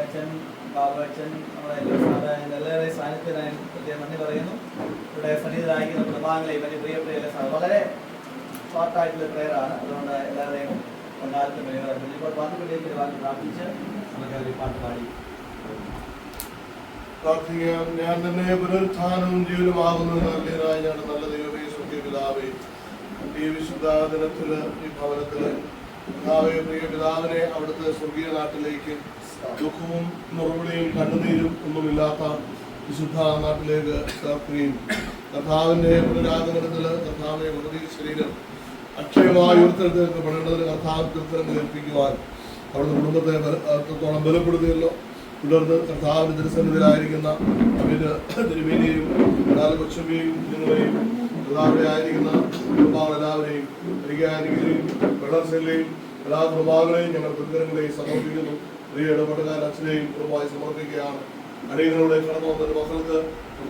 അച്ഛൻ, ബാബു അച്ഛൻ, നമ്മുടെ എല്ലാവരുടെയും സാന്നിധ്യത്തിനായി പ്രത്യേകം നന്ദി പറയുന്നു. ഇവിടെ സന്നിധിയിലായിരിക്കുന്ന കുടുംബാംഗങ്ങളെയും വലിയ പ്രിയപ്പെട്ട വളരെ ഷോർട്ടായിട്ടുള്ള പ്രേയറാണ്. അതുകൊണ്ട് എല്ലാവരെയും പൊങ്കാലത്ത് പ്രേയറാണ്. ഇപ്പോൾ പാട്ടുകളിലേക്ക് പ്രാർത്ഥിച്ച് നമുക്ക് ഒരു പാട്ട് പാടി പ്രാർത്ഥിക്കാം. ഞാൻ തന്നെ പുനരുത്ഥാനവും ജീവനുമാകുന്നു നല്ലതായ ഞാൻ നല്ല ദൈവമേ, സ്വർഗീയ പിതാവേ, ഈ വിശുദ്ധ ദിനത്തില് ഈ ഭവനത്തില് പിതാവേ, പ്രിയ പിതാവിനെ അവിടുത്തെ സ്വർഗീയ നാട്ടിലേക്ക് ദുഃഖവും മുറവിളിയും കണ്ണുനീരും ഒന്നുമില്ലാത്ത വിശുദ്ധ നാട്ടിലേക്ക് ചേർക്കുകയും കർത്താവിന്റെ പുനരാഗമനത്തില് കർത്താവിനെ വളരെ ശരീരം അക്ഷയമായി ഉയർത്തെടുക്കപ്പെടേണ്ടതിന് കർത്താവ് കൃത്യം ഏൽപ്പിക്കുവാൻ അവിടുത്തെ കുടുംബത്തെ അത്രത്തോളം ബലപ്പെടുത്തിയല്ലോ. തുടർന്ന് കർത്താവിന്റെ തിരുസന്നിധിയിലായിരിക്കുന്ന അവര് തിരുമേനിയെയും കൊച്ചമ്മയെയും കുഞ്ഞുങ്ങളെയും കർത്താവിടെ ആയിരിക്കുന്ന കുടുംബാംഗങ്ങളെല്ലാവരെയും പരിഹാരികളെയും വെള്ളസെല്ലെയും എല്ലാ കുടുംബാംഗങ്ങളെയും ഞങ്ങൾ ദുർഗരങ്ങളെയും സമർപ്പിക്കുന്നു. പ്രിയ ഇടപെട്ടുകാരൻ അച്ഛനെയും കുടുംബമായി സമർപ്പിക്കുകയാണ്. അടിയങ്ങളുടെ കടന്നു വന്ന മക്കൾക്ക്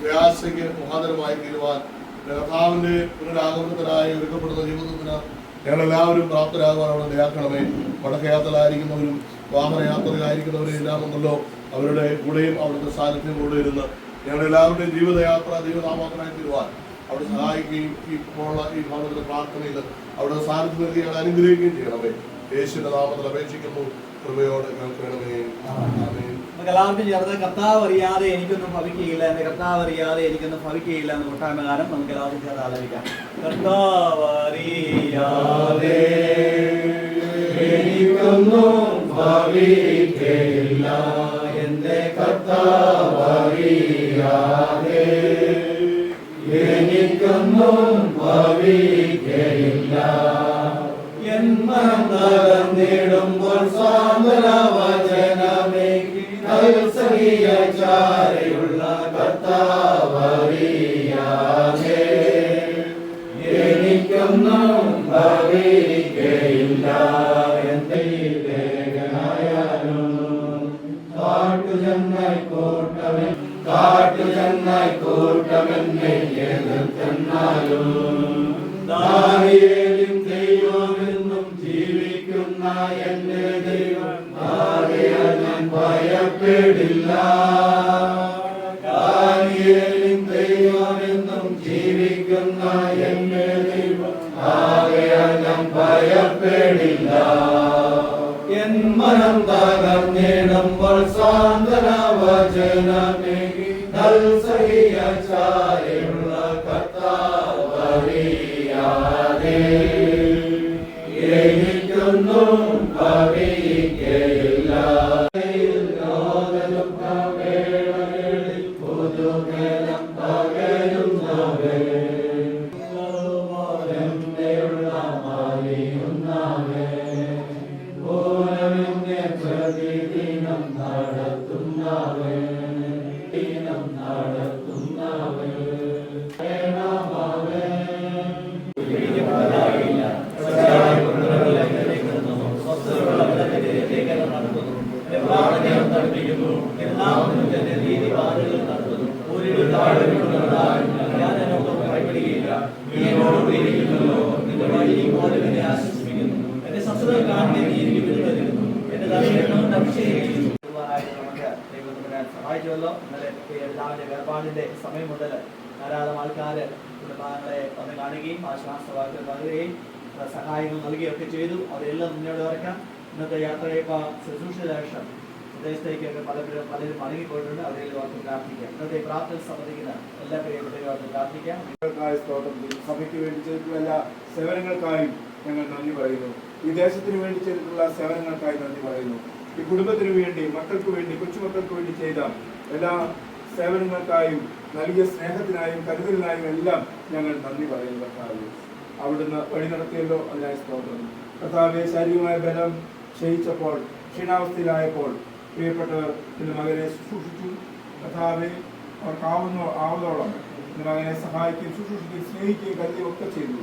പ്രയാസയ്ക്ക് മുഖാന്തരമായി തീരുവാൻ കർത്താവിന്റെ പുനരാഗമനത്തിനായി ഒരുക്കപ്പെടുന്ന ജീവിതത്തിന് ഞങ്ങളെല്ലാവരും പ്രാപ്തരാകുവാൻ അവിടെ നിയാക്കണമേ. വടക്കയാത്രയിലായിരിക്കുന്നവരും വാഹനയാത്രയിലായിരിക്കുന്നവരും എല്ലാം ഉണ്ടല്ലോ, അവരുടെ കൂടെയും അവിടുത്തെ സാന്നിധ്യം കൂടെ ഇരുന്ന് ഞങ്ങളെല്ലാവരുടെയും ജീവിതയാത്ര ദൈവനാമത്തിനായി തീരുവാൻ അവിടെ സഹായിക്കുകയും ഇപ്പോഴുള്ള ഈ ഭവനത്തിലെ പ്രാർത്ഥനയിൽ അവിടെ സാന്നിധ്യം നൽകി ഞങ്ങൾ അനുഗ്രഹിക്കുകയും ചെയ്യണമേ. യേശുവിന്റെ നാമത്തിൽ അപേക്ഷിക്കുന്നു, കൃപയോടെ കേൾക്കണമേ. നമുക്ക് എല്ലാവർക്കും ചേർന്ന് കർത്താവ് അറിയാതെ എനിക്കൊന്നും ഭവിക്കുകയില്ല, എന്റെ കർത്താവ് അറിയാതെ എനിക്കൊന്നും ഭവിക്കുകയില്ല എന്ന് കൊട്ടാമകാരം നമുക്ക് എല്ലാവർക്കും ചേർന്ന് ആലോചിക്കാം. കർത്താവ് അറിയാതെ എനിക്കൊന്നും ഭവിക്കുകയില്ല, എന്റെ കർത്താവ് അറിയാതെ എനിക്കൊന്നും ഭവിക്കുകയില്ല. എൻ മനം തകർന്നിടുമ്പോൾ സാന്ത്വനവചനമേ ചാരയുള്ള കർത്താവ് അറിയാതെ എനിക്കൊന്നും ഭവിക്കുകയില്ല. എന്റെ കാട്ടുചെന്നായി കൂട്ടമെന്നെ എതിർക്കെന്നാലും ദാനിയേലും ദൈവമെന്നും ജീവിക്കുന്ന എന്റെ ദൈവം ആകയാൽ ഞാൻ ഭയപ്പെടില്ല. ദാനിയേലും ദൈവമെന്നും ജീവിക്കുന്ന എന്റെ ദൈവം ആകയാൽ ഞാൻ ഭയപ്പെടില്ല. എൻ മനം തകർന്നിടുമ്പോൾ സാന്ത്വനവചനമേ നൽസഹിയ ചാരയുള്ള കർത്താവ് അറിയാതെ എനിക്കൊന്നും ഭവിക്കുകയില്ല. വേളകളിൽ പുതുകലം പകരുന്നവേ പ്രതിദിനം നടത്തുന്നവേ സഹായിച്ചുവല്ലോ. ഇന്നലെ പിതാവിന്റെ വേർപാടിന്റെ സമയം മുതൽ ധാരാളം ആൾക്കാര് കുടുംബാംഗങ്ങളെ വന്ന് കാണുകയും ആശ്വാസവാക്കുകൾ നൽകുകയും സഹായങ്ങൾ നൽകുകയൊക്കെ ചെയ്തു. അവരെല്ലാം മുന്നോട്ട് വരയ്ക്കാം. ഇന്നത്തെ യാത്രയൊക്കെ ശുശ്രൂഷയുടെ ശേഷം പ്രദേശത്തേക്കൊക്കെ പലരും മടങ്ങിപ്പോയിട്ടുണ്ട്. അവരെ ഓർത്ത് പ്രാർത്ഥിക്കാം. ഇന്നത്തെ പ്രാർത്ഥന സംബന്ധിക്കുന്ന എല്ലാ പ്രിയപ്പെട്ടവരും ഓർത്ത് പ്രാർത്ഥിക്കാം. സഭയ്ക്ക് വേണ്ടി ചെയ്തിട്ടുള്ള എല്ലാ സേവനങ്ങൾക്കായും ഞങ്ങൾ നന്ദി പറയുന്നു. ഈ ദേശത്തിന് വേണ്ടി ചെയ്തിട്ടുള്ള സേവനങ്ങൾക്കായി നന്ദി പറയുന്നു. ഈ കുടുംബത്തിന് വേണ്ടി, മക്കൾക്ക് വേണ്ടി, കൊച്ചുമക്കൾക്ക് വേണ്ടി ചെയ്ത എല്ലാ സേവനങ്ങൾക്കായും നൽകിയ സ്നേഹത്തിനായും കരുതലിനായും എല്ലാം ഞങ്ങൾ നന്ദി പറയുന്നു. കർത്താവേ, അവിടുന്ന് വഴി നടത്തിയല്ലോ, അതിനായി സ്തോത്രം. കർത്താവേ, ശാരീരികമായ ബലം ക്ഷയിച്ചപ്പോൾ, ക്ഷീണാവസ്ഥയിലായപ്പോൾ പ്രിയപ്പെട്ടവർ എൻ്റെ മകനെ ശുശ്രൂഷിച്ചു. കർത്താവേ, ആവതോളം എൻ്റെ മകനെ സഹായിക്കുകയും ശുശ്രൂഷിക്കുകയും സ്നേഹിക്കുകയും കരുതുകയും ഒക്കെ ചെയ്തു.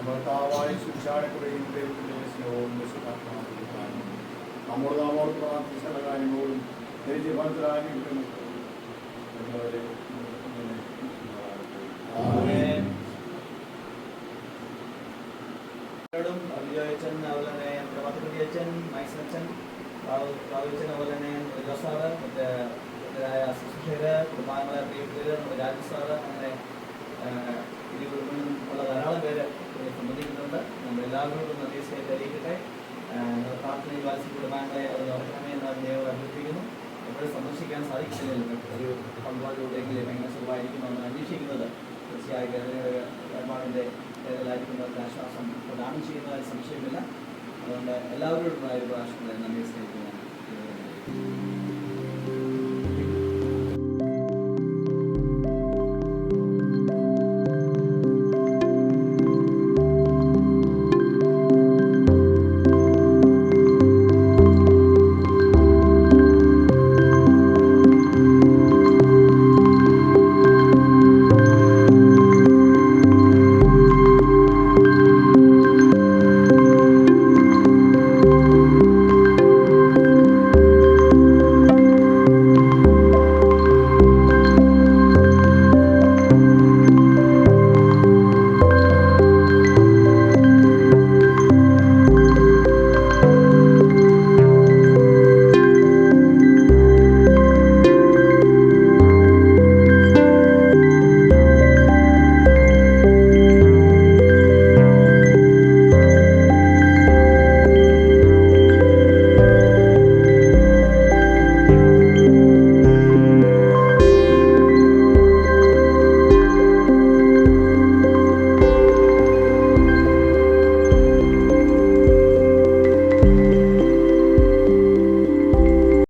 ഭർത്താവായ ശിക്ഷാടക്കുകയും ദൈവത്തിൻ്റെ സ്നേഹവും നമ്മോട് നാമോട് പ്രാർത്ഥിച്ചുള്ള കാര്യങ്ങളും ദൈവഫലത്തിലായിരിക്കും എന്നവരെ അഭിജോയച്ചൻ, അതുപോലെ തന്നെ പ്രഭാതകുട്ടിയച്ചൻ, മൈസച്ചൻ, റാവുച്ചൻ, അതുപോലെ തന്നെ ജോസാറ്, മറ്റേതായ ശുശ്രൂഷകര്, കുടുംബാംഗങ്ങളെ പ്രിയപ്പെട്ടവര്, നമ്മുടെ രാജു സാറ്, അങ്ങനെ ഈ കുടുംബം ഉള്ള ധാരാളം പേര് സംബന്ധിക്കുന്നുണ്ട്. നമ്മളെല്ലാവരോടും നന്ദി സ്നേഹത്തെ അറിയിക്കട്ടെ. പ്രാർത്ഥനയിൽ വാത്സ്യ കുടുംബാംഗങ്ങളെ അത് നോക്കണമേ എന്ന് ദൈവം അഭ്യർത്ഥിക്കുന്നു. എപ്പോഴും സന്ദർശിക്കാൻ സാധിക്കുന്നില്ല, ഒരു പങ്കാളിലൂടെയെങ്കിലും എങ്ങനെ സുഖമായിരിക്കുമെന്ന് അന്വേഷിക്കുന്നത് തീർച്ചയായും കരുണയുടെ വേദലായിരിക്കുന്നവർക്ക് ആശ്വാസം പ്രദാനം ചെയ്യുന്നതിൽ സംശയമില്ല. അതുകൊണ്ട് എല്ലാവരോടും ഒരു പ്രാവശ്യം നന്ദി സ്നേഹിക്കുന്നു.